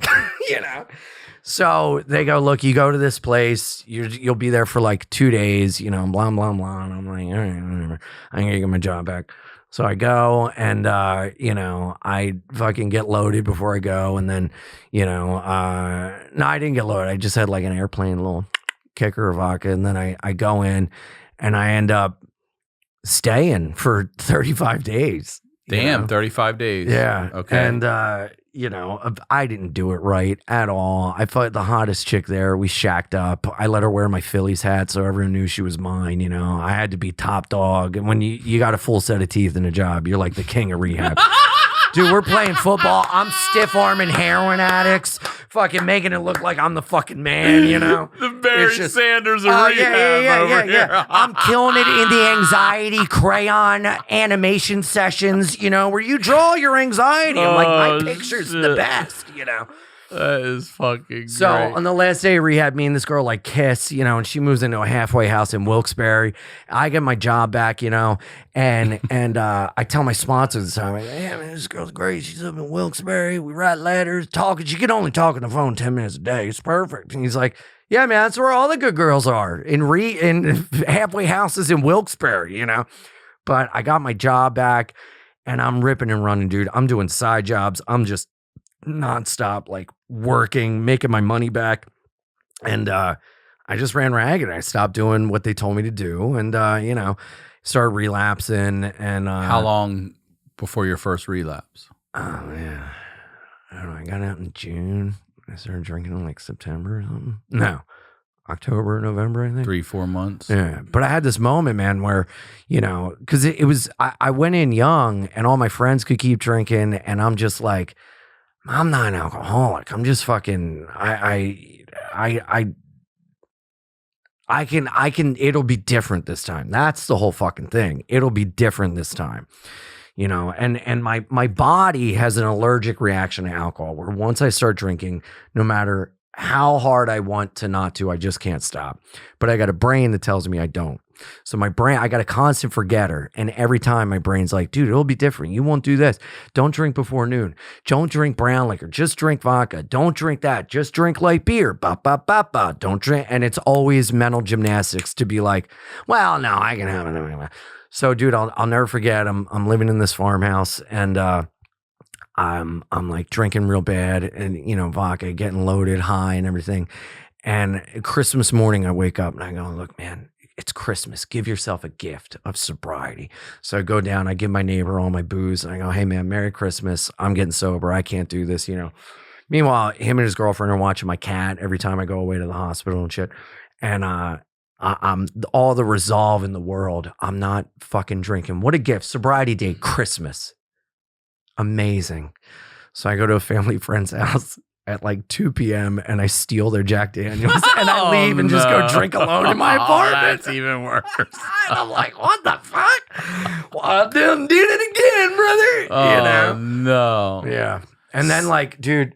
So they go, look, you go to this place, you'll be there for like 2 days, blah, blah, blah. And I'm like, all right, whatever. I'm going to get my job back. So I go and, I fucking get loaded before I go. And then, no, I didn't get loaded. I just had like an airplane, little kicker of vodka. And then I go in and I end up staying for 35 days. Damn, 35 days. Yeah. Okay. And, I didn't do it right at all. I fought the hottest chick there. We shacked up. I let her wear my Phillies hat so everyone knew she was mine. I had to be top dog. And when you got a full set of teeth in a job, you're like the king of rehab. Dude, we're playing football. I'm stiff arming heroin addicts, fucking making it look like I'm the fucking man, you know? The Barry Sanders of rehab over here. I'm killing it in the anxiety crayon animation sessions, you know, where you draw your anxiety. I'm like, my picture's the best, you know? That is fucking So great. on the last day of rehab, me and this girl like kiss, you know, and she moves into a halfway house in Wilkes-Barre. I get my job back, you know, and I tell my sponsor this time, like, hey, man, this girl's great. She's up in Wilkes-Barre. We write letters, talking. She can only talk on the phone 10 minutes a day. It's perfect. And he's like, yeah, man, that's where all the good girls are, in halfway houses in Wilkes-Barre, you know. But I got my job back, and I'm ripping and running, dude. I'm doing side jobs. I'm just nonstop, like working, making my money back. And I just ran ragged. I stopped doing what they told me to do, and you know, started relapsing. And how long before your first relapse? Oh yeah, I don't know. I got out in June. I started drinking in like September or something. No, October, November, I think. 3-4 months. Yeah. But I had this moment, man, where, you know, because it was, I went in young and all my friends could keep drinking. And I'm just like, I'm not an alcoholic. I'm just fucking, I can, it'll be different this time. That's the whole fucking thing. It'll be different this time. You know, and my body has an allergic reaction to alcohol where once I start drinking, no matter how hard I want to not to, I just can't stop. But I got a brain that tells me I don't. So my brain, I got a constant forgetter. And every time my brain's like, dude, it'll be different. You won't do this. Don't drink before noon. Don't drink brown liquor. Just drink vodka. Don't drink that. Just drink light beer. Ba, ba, ba, ba. Don't drink. And it's always mental gymnastics to be like, well, no, I can have it. So, dude, I'll never forget. I'm living in this farmhouse, and I'm like drinking real bad, and you know, vodka, getting loaded, high, and everything. And Christmas morning, I wake up and I go, look, man, it's Christmas. Give yourself a gift of sobriety. So I go down, I give my neighbor all my booze, and I go, hey, man, Merry Christmas. I'm getting sober. I can't do this, you know. Meanwhile, him and his girlfriend are watching my cat every time I go away to the hospital and shit. And I'm all the resolve in the world. I'm not fucking drinking. What a gift. Sobriety day, Christmas. Amazing. So I go to a family friend's house at like 2 p.m. and I steal their Jack Daniels and I leave and just go drink alone in my apartment. That's even worse. And I'm like, what the fuck? Well, I done did it again, brother. Oh, you know? no. Yeah. And then like, dude,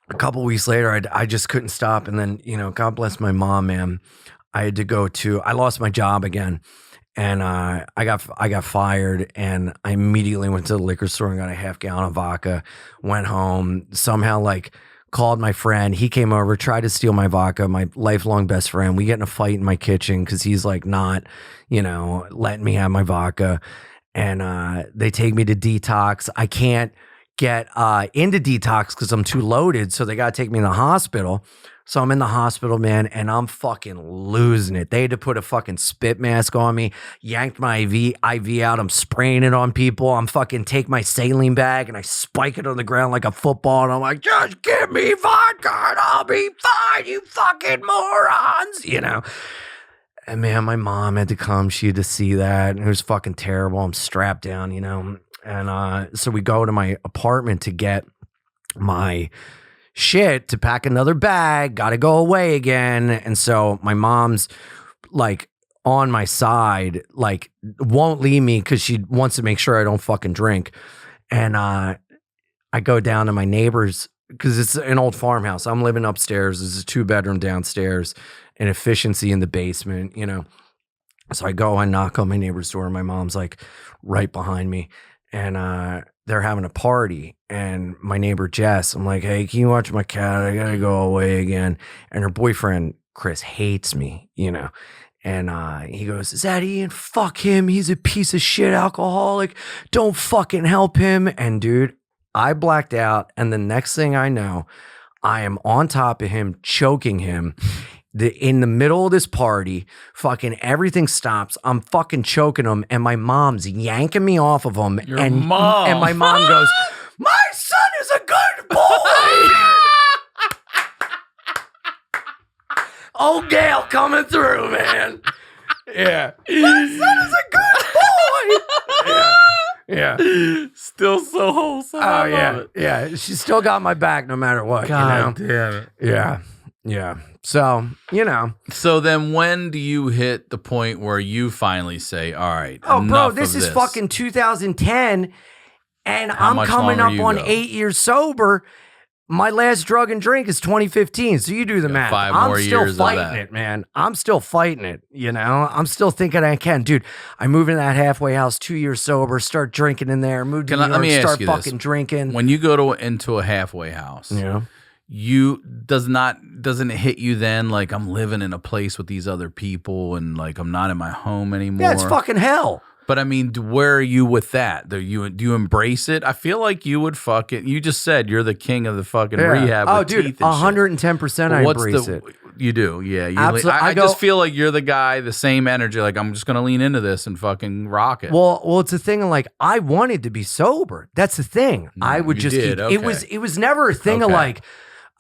a couple weeks later, I just couldn't stop. And then, you know, God bless my mom, man. I had to go to, I lost my job again. And I got fired, and I immediately went to the liquor store and got a half gallon of vodka, went home, somehow like called my friend. He came over, tried to steal my vodka, my lifelong best friend. We get in a fight in my kitchen because he's like not, you know, letting me have my vodka. And they take me to detox. I can't get into detox because I'm too loaded. So they got to take me to the hospital. So I'm in the hospital, man, and I'm fucking losing it. They had to put a fucking spit mask on me, yanked my IV out. I'm spraying it on people. I'm fucking take my saline bag and I spike it on the ground like a football. And I'm like, just give me vodka and I'll be fine, you fucking morons, you know? And man, my mom had to come. She had to see that. And it was fucking terrible. I'm strapped down, you know? And so we go to my apartment to get my shit, to pack another bag, gotta go away again. And so my mom's like on my side, like won't leave me because she wants to make sure I don't fucking drink. And I go down to my neighbor's because it's an old farmhouse. I'm living upstairs. There's a 2-bedroom downstairs, an efficiency in the basement, you know. So I go and knock on my neighbor's door, and my mom's like right behind me. And they're having a party, and my neighbor Jess, I'm like, hey, can you watch my cat? I gotta go away again. And her boyfriend Chris hates me, you know. And he goes, is that Ian? Fuck him. He's a piece of shit alcoholic. Don't fucking help him. And dude, I blacked out. And the next thing I know, I am on top of him, choking him. In the middle of this party, fucking everything stops. I'm fucking choking him, and my mom's yanking me off of him. Your and mom. And my mom goes, my son is a good boy. Old Gail coming through, man. Yeah. My son is a good boy. Yeah. Yeah. Still so wholesome. Oh, I love yeah. it. Yeah. She still got my back no matter what. God you know? damn it. Yeah. Yeah. So, So then when do you hit the point where you finally say, all right, oh, bro, enough this of is fucking 2010 and How I'm much coming longer up you on go? 8 years sober. My last drug and drink is 2015. So you do the math. 5 I'm more still years of fighting that. it, man. I'm still fighting it. I'm still thinking I can. Dude, I moved in that halfway house 2 years sober, start drinking in there, moved to New York, let me ask start you fucking this. drinking. When you go into a halfway house, Yeah. doesn't it hit you then like I'm living in a place with these other people and like I'm not in my home anymore? Yeah, it's fucking hell. But I mean, where are you with that? Do you embrace it? I feel like you would fucking. You just said you're the king of the fucking rehab. Oh, with dude, teeth and shit. 110% I embrace it. You do, yeah. Absolutely. I just feel like you're the guy, the same energy. Like I'm just gonna lean into this and fucking rock it. Well, it's a thing of like I wanted to be sober. That's the thing. I would you just did, keep, okay. it was never a thing of Okay. like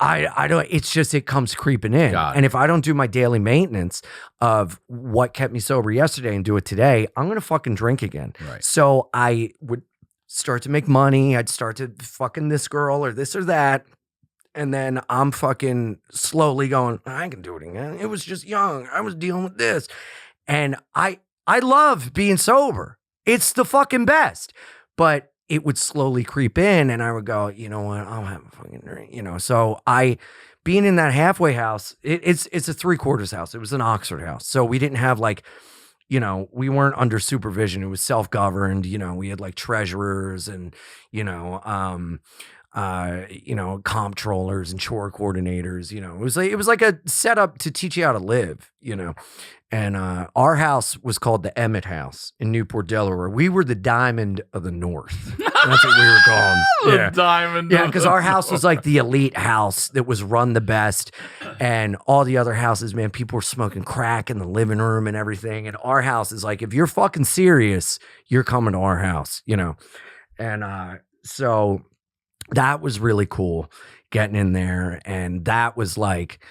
I don't. It's just it comes creeping in, Got it. and if I don't do my daily maintenance of what kept me sober yesterday and do it today, I'm gonna fucking drink again. Right. So I would start to make money. I'd start to fucking this girl or this or that. And then I'm fucking slowly going, I can do it again. It was just young. I was dealing with this. And I love being sober. It's the fucking best. But it would slowly creep in and I would go, you know what? I'll have a fucking drink, So being in that halfway house, it's a 3/4 house. It was an Oxford house. So we didn't have like, we weren't under supervision. It was self-governed. We had like treasurers and, comptrollers and chore coordinators. It was like a setup to teach you how to live. And our house was called the Emmett House in Newport, Delaware. We were the Diamond of the North. That's what we were called. The diamond. Yeah, because our house was like the elite house that was run the best. And all the other houses, man, people were smoking crack in the living room and everything. And our house is like, if you're fucking serious, you're coming to our house, And so that was really cool getting in there. And that was like,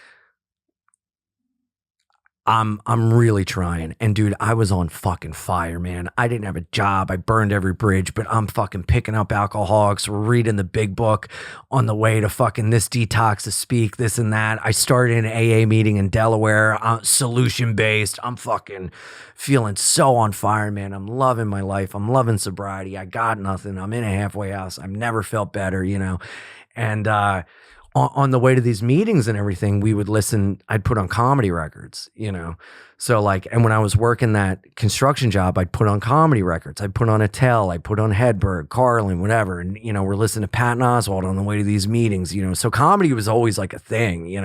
I'm really trying. And dude, I was on fucking fire, man. I didn't have a job. I burned every bridge, but I'm fucking picking up alcoholics. We're reading the big book on the way to fucking this detox to speak, this and that. I started an AA meeting in Delaware, solution based. I'm fucking feeling so on fire, man. I'm loving my life. I'm loving sobriety. I got nothing. I'm in a halfway house. I've never felt better, And, on the way to these meetings and everything, we would listen. I'd put on comedy records, So like, and when I was working that construction job, I'd put on comedy records. I'd put on Attell, I'd put on Hedberg, Carlin, whatever. And, we're listening to Patton Oswalt on the way to these meetings, So comedy was always like a thing,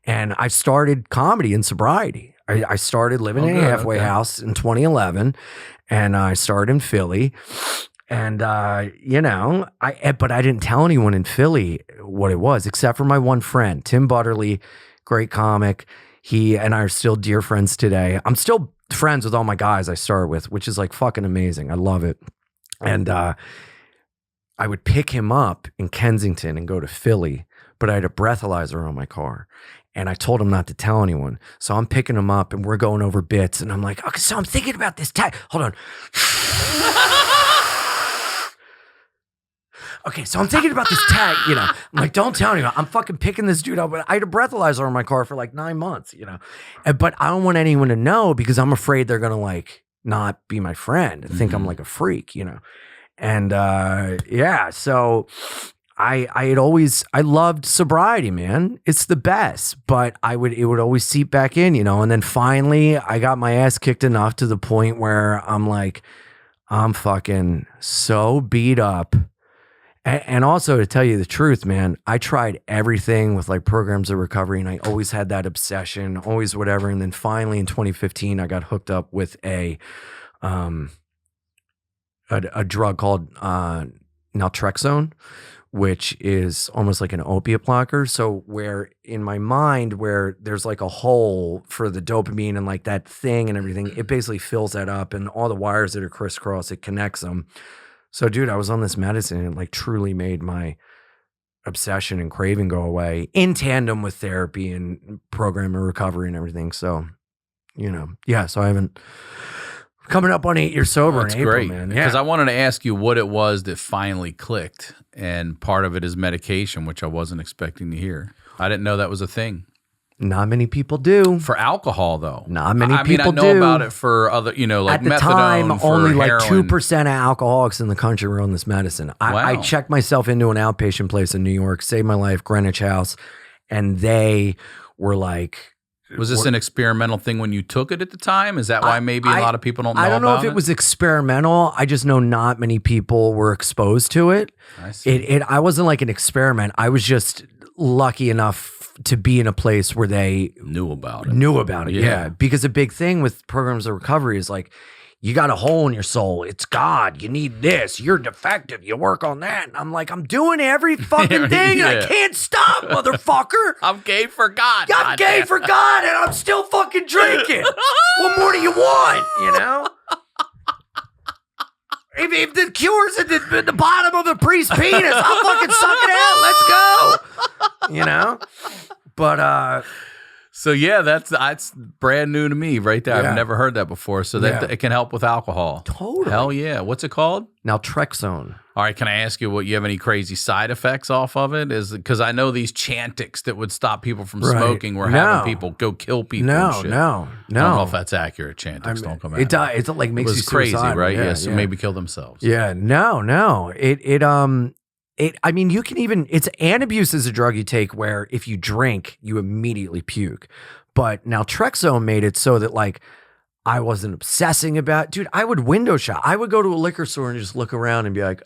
And I started comedy in sobriety. I started living in a halfway house in 2011 and I started in Philly. And, but I didn't tell anyone in Philly what it was, except for my one friend, Tim Butterly, great comic. He and I are still dear friends today. I'm still friends with all my guys I started with, which is like fucking amazing. I love it. And I would pick him up in Kensington and go to Philly, but I had a breathalyzer on my car. And I told him not to tell anyone. So I'm picking him up and we're going over bits. And I'm like, okay, so I'm thinking about this tag. Hold on. Okay, so I'm thinking about this tag, I'm like, don't tell anyone. I'm fucking picking this dude up. I had a breathalyzer on my car for like 9 months, But I don't want anyone to know because I'm afraid they're going to like not be my friend and think I'm like a freak, And so I loved sobriety, man. It's the best, but it would always seep back in, And then finally I got my ass kicked enough to the point where I'm like, I'm fucking so beat up. And also to tell you the truth, man, I tried everything with like programs of recovery and I always had that obsession, always whatever. And then finally in 2015, I got hooked up with a drug called naltrexone, which is almost like an opiate blocker. So where in my mind, where there's like a hole for the dopamine and like that thing and everything, it basically fills that up and all the wires that are crisscross, it connects them. So, dude, I was on this medicine and it like truly made my obsession and craving go away in tandem with therapy and program of recovery and everything. So, so I haven't Coming up on 8 years sober That's in April, great. man. Because I wanted to ask you what it was that finally clicked. And part of it is medication, which I wasn't expecting to hear. I didn't know that was a thing. Not many people do. For alcohol, though. Not many I mean, people I know do. about it for other, like at the methadone, time, for only like heroin. 2% of alcoholics in the country were on this medicine. I Wow. checked myself into an outpatient place in New York, saved my life, Greenwich House, and they were like, Was this an experimental thing when you took it at the time? Is that why maybe a lot of people don't know about it? I don't know if it was experimental. I just know not many people were exposed to it. I see. I wasn't like an experiment. I was just lucky enough to be in a place where they Knew about it. Yeah. Because a big thing with programs of recovery is like, you got a hole in your soul. It's God. You need this. You're defective. You work on that. And I'm like, I'm doing every fucking thing. And I can't stop, motherfucker. I'm gay for God. I'm gay for God, and I'm still fucking drinking. What more do you want? You know? If the cure's at the bottom of the priest's penis, I'll fucking suck it out. Let's go. You know? But So yeah, that's brand new to me right there. Yeah. I've never heard that before. So that Yeah. it can help with alcohol. Totally. Hell yeah. What's it called? naltrexone. All right, can I ask you what you have any crazy side effects off of it? Is because I know these Chantix that would stop people from Right. smoking were No. having people go kill people. and No, shit. no. I don't know if that's accurate. Chantix don't come out. It does. It like It makes was you crazy, suicidal. right? Yeah, So yeah. maybe kill themselves. Yeah, no. I mean, you can even, Antabuse is a drug you take where if you drink, you immediately puke. But naltrexone made it so that like, I wasn't obsessing about, dude, I would window shop. I would go to a liquor store and just look around and be like,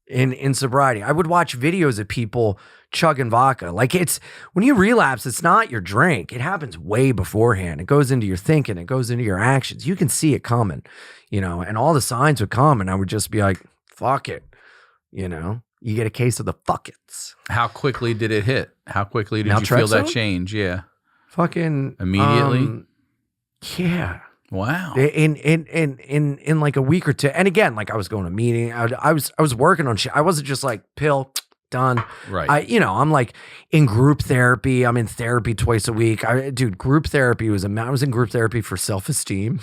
in sobriety. I would watch videos of people chugging vodka. Like when you relapse, it's not your drink. It happens way beforehand. It goes into your thinking. It goes into your actions. You can see it coming, and all the signs would come and I would just be like, fuck it. You get a case of the fuckets. How quickly did it hit? How quickly did you feel that Naltrexone? change? Yeah. Fucking Immediately? Yeah. Wow. In like a week or two. And again, like I was going to a meeting. I was working on shit. I wasn't just like pill done. Right. I'm like in group therapy. I'm in therapy twice a week. Dude, group therapy I was in group therapy for self-esteem,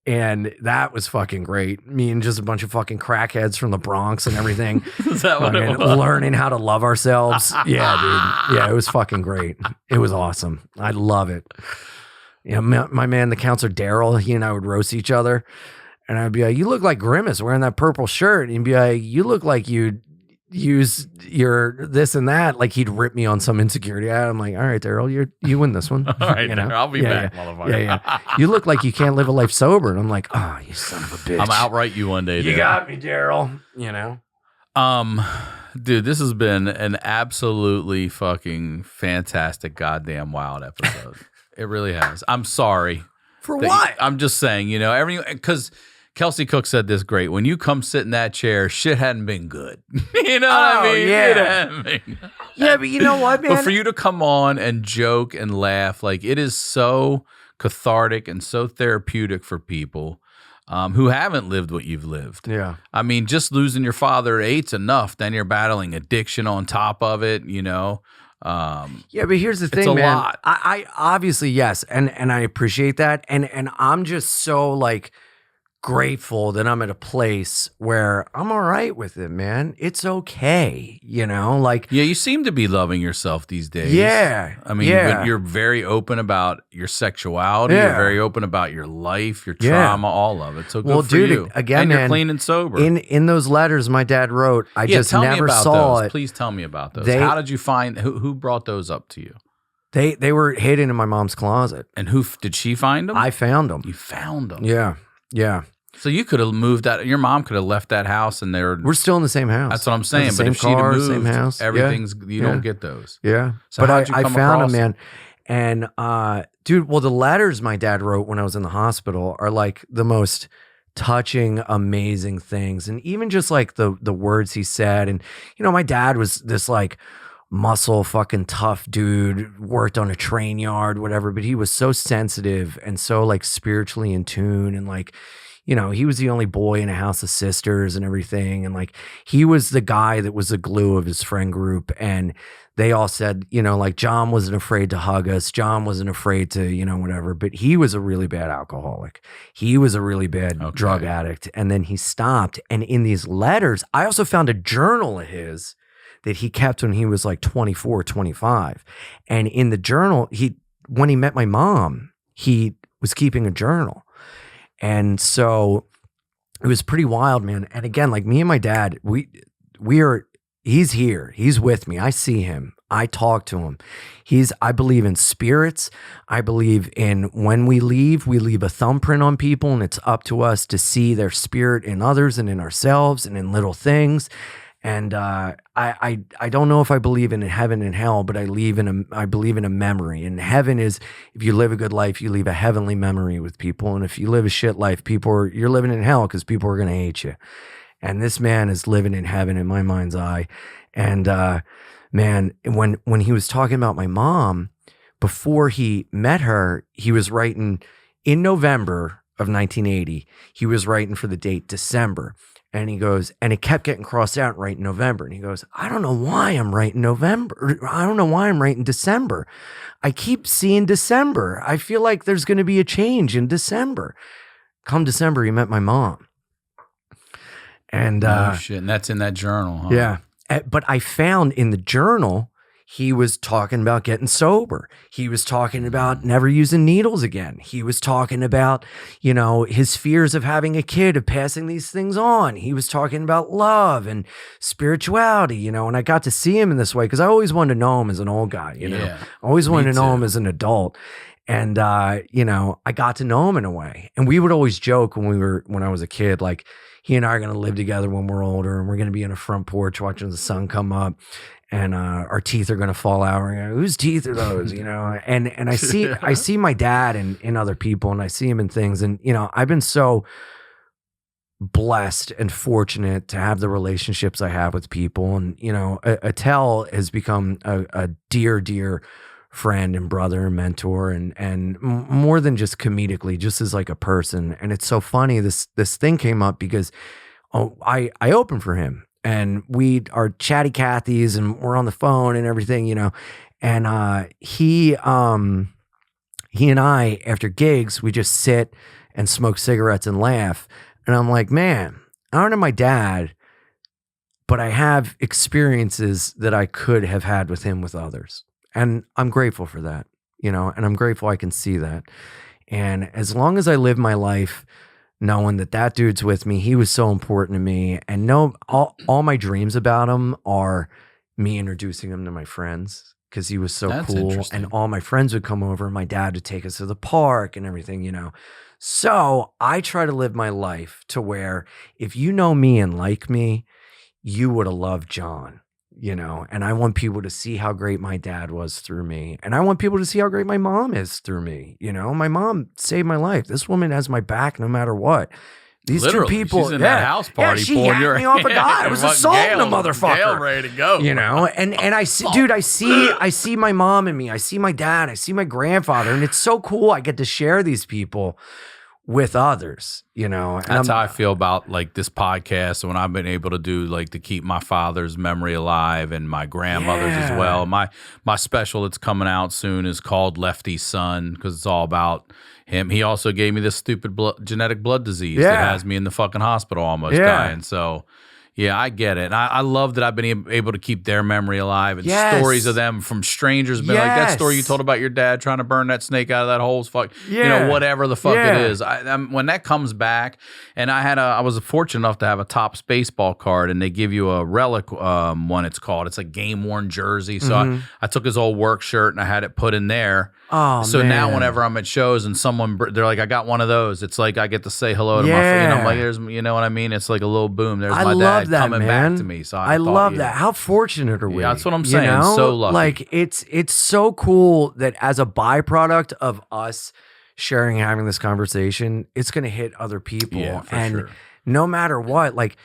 and that was fucking great. Me and just a bunch of fucking crackheads from the Bronx and everything. Is that what it was? Learning how to love ourselves. Yeah, dude. Yeah, it was fucking great. It was awesome. I love it. Yeah, my man, the counselor Daryl, he and I would roast each other. And I'd be like, you look like Grimace wearing that purple shirt. And he'd be like, you look like you'd use your this and that. Like he'd rip me on some insecurity. I'm like, all right, Daryl, you win this one. All right, I'll be back, motherfucker. Yeah. You look like you can't live a life sober. And I'm like, oh, you son of a bitch. I'm outright you one day, dude. You got me, Daryl. Dude, this has been an absolutely fucking fantastic, goddamn wild episode. It really has. I'm sorry. For what? I'm just saying, everything, because Kelsey Cook said this great. When you come sit in that chair, shit hadn't been good. You know what I mean? Yeah. It hadn't been. Yeah, but you know what, man? But for you to come on and joke and laugh, like it is so cathartic and so therapeutic for people who haven't lived what you've lived. Yeah. I mean, just losing your father at 8's enough. Then you're battling addiction on top of it, Yeah, but here's the thing, a man. lot. I obviously, yes, and I appreciate that. And I'm just so like grateful that I'm at a place where I'm all right with it, man. It's okay, like Yeah, you seem to be loving yourself these days. Yeah. I mean, yeah. you're very open about your sexuality. Yeah. You're very open about your life, your Yeah. trauma, all of it. So good Well, for dude, you. again, and you're man, clean and sober. in those letters my dad wrote, I just tell me never about saw those. it. Please tell me about those. They- How did you find who brought those up to you? They were hidden in my mom's closet. And who did she find them? I found them. You found them. Yeah. Yeah. So you could have moved that. Your mom could have left that house, and they're. We're still in the same house. That's what I'm saying. The But same if she'd car, have moved, same house. everything's you Yeah. don't get those. Yeah. So but how'd you I come found across them, man. And dude, well, the letters my dad wrote when I was in the hospital are like the most touching, amazing things. And even just like the words he said. And, my dad was this like muscle fucking tough dude, worked on a train yard, whatever, but he was so sensitive and so like spiritually in tune and like, you know, he was the only boy in a house of sisters and everything. And like, he was the guy that was the glue of his friend group. And they all said, you know, like John wasn't afraid to hug us. John wasn't afraid to, you know, whatever, but he was a really bad alcoholic. He was a really bad drug addict. And then he stopped. And in these letters, I also found a journal of his that he kept when he was like 24, 25. And in the journal, when he met my mom, he was keeping a journal. And so it was pretty wild, man. And again, like me and my dad, he's here. He's with me. I see him. I talk to him. I believe in spirits. I believe in when we leave a thumbprint on people, and it's up to us to see their spirit in others and in ourselves and in little things. And I don't know if I believe in heaven and hell, but I believe in a memory. And heaven is, if you live a good life, you leave a heavenly memory with people. And if you live a shit life, you're living in hell because people are going to hate you. And this man is living in heaven in my mind's eye. And man, when he was talking about my mom, before he met her, he was writing in November of 1980. He was writing for the date December. And he goes, and it kept getting crossed out right in November. And he goes, I don't know why I'm writing November. I don't know why I'm writing December. I keep seeing December. I feel like there's going to be a change in December. Come December, he met my mom. And oh shit, and that's in that journal, huh? Yeah. But I found in the journal, he was talking about getting sober. He was talking about never using needles again. He was talking about, you know, his fears of having a kid, of passing these things on. He was talking about love and spirituality, you know, and I got to see him in this way because I always wanted to know him as an old guy, you know. I always wanted to know him as an adult. And, you know, I got to know him in a way. And we would always joke when I was a kid, like, he and I are going to live together when we're older, and we're going to be on a front porch watching the sun come up, and our teeth are going to fall out. We're gonna, whose teeth are those? You know, and I see my dad in other people, and I see him in things, and you know, I've been so blessed and fortunate to have the relationships I have with people, and you know, Attell has become a dear friend and brother and mentor, and more than just comedically, just as like a person. And it's so funny, this thing came up because I opened for him, and we are chatty Cathy's, and we're on the phone and everything, you know. And he and I, after gigs, we just sit and smoke cigarettes and laugh. And I'm like, man, I don't know my dad, but I have experiences that I could have had with him with others. And I'm grateful for that, you know, and I'm grateful I can see that. And as long as I live my life knowing that dude's with me, he was so important to me. And all my dreams about him are me introducing him to my friends because he was so cool. And all my friends would come over, and my dad would take us to the park and everything, you know. So I try to live my life to where if you know me and like me, you would have loved John. You know, and I want people to see how great my dad was through me. And I want people to see how great my mom is through me. You know, my mom saved my life. This woman has my back no matter what. These literally, two people, she's in that house party. Yeah, she hacked me off a guy. I was assaulting a motherfucker. Gail ready to go. You know, and I see, dude, I see my mom and me. I see my dad. I see my grandfather, and it's so cool. I get to share these people with others, you know. And that's how I feel about like this podcast, and when I've been able to do like to keep my father's memory alive and my grandmother's as well. My special that's coming out soon is called Lefty's Son because it's all about him. He also gave me this stupid genetic blood disease that has me in the fucking hospital almost dying. So yeah, I get it. And I love that I've been able to keep their memory alive and stories of them from strangers. Like that story you told about your dad trying to burn that snake out of that hole. You know, whatever the fuck it is. When that comes back, and I was fortunate enough to have a Topps baseball card, and they give you a relic one, it's called. It's a game-worn jersey. So I took his old work shirt, and I had it put in there. Oh, so man. now whenever I'm at shows and they're like, I got one of those. It's like I get to say hello to my friend. I'm like, you know what I mean? It's like a little boom. There's my dad coming back to me. So I love that. How fortunate are we? Yeah, that's what I'm saying. You know? So lucky. Like it's so cool that as a byproduct of us sharing and having this conversation, it's going to hit other people. Yeah, for and sure. no matter what, like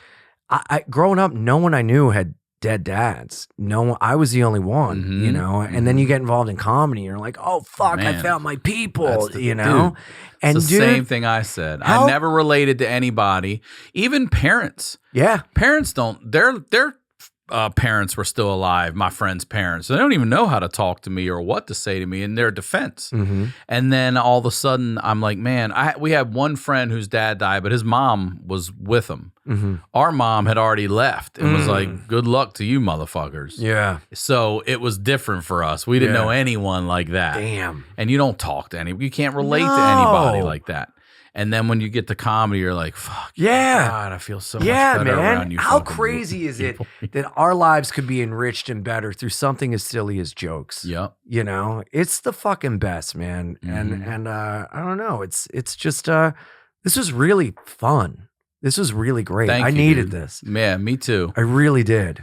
I growing up, no one I knew had dead dads. No, I was the only one, you know. And then you get involved in comedy. You're like, oh fuck, I Man, found my people, dude, you know. And it's the same thing I said. I never related to anybody, even parents. Yeah, Parents don't. Their parents were still alive. My friends' parents. They don't even know how to talk to me or what to say to me in their defense. And then all of a sudden, I'm like, man, we had one friend whose dad died, but his mom was with him. Our mom had already left and was like, good luck to you motherfuckers. yeah. So it was different for us. We didn't know anyone like that. Damn. And you don't talk to you can't relate to anybody like that. And then when you get to comedy, you're like, fuck. Yeah. God, I feel so much better around you. How fucking crazy is it people. that our lives could be enriched and better through something as silly as jokes? Yep. You know, it's the fucking best, man. And I don't know. It's just this was really fun. This was really great. Thank I you, needed dude. this. Yeah, me too. I really did.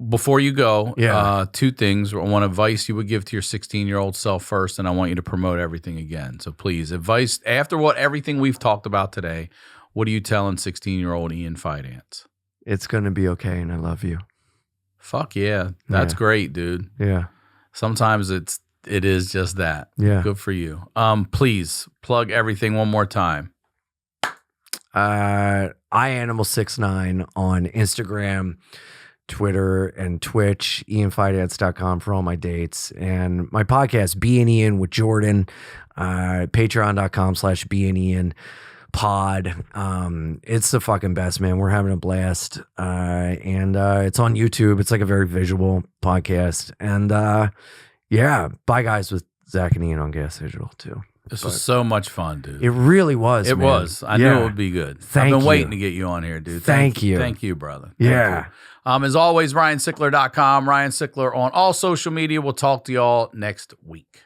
Before you go, Yeah. two things. One advice you would give to your 16-year-old self first, and I want you to promote everything again. So please, advice after everything we've talked about today, what are you telling 16-year-old Ian Fidance? It's going to be okay, and I love you. Fuck yeah. That's great, dude. Yeah. Sometimes it is just that. Yeah. Good for you. Please plug everything one more time. iAnimal69 on Instagram, Twitter, and Twitch, ianfidance.com for all my dates, and my podcast, Be an Ian with Jordan, patreon.com/Be an Ian pod. It's the fucking best, man. We're having a blast. And it's on YouTube. It's like a very visual podcast. And yeah, bye guys with Zach and Ian on Gas Digital too. This was so much fun, dude. It really was. It man. was. I knew it would be good. Thank I've been you. waiting to get you on here, dude. Thank you. Thank you, brother. Thank Yeah. you. As always, RyanSickler.com. Ryan Sickler on all social media. We'll talk to y'all next week.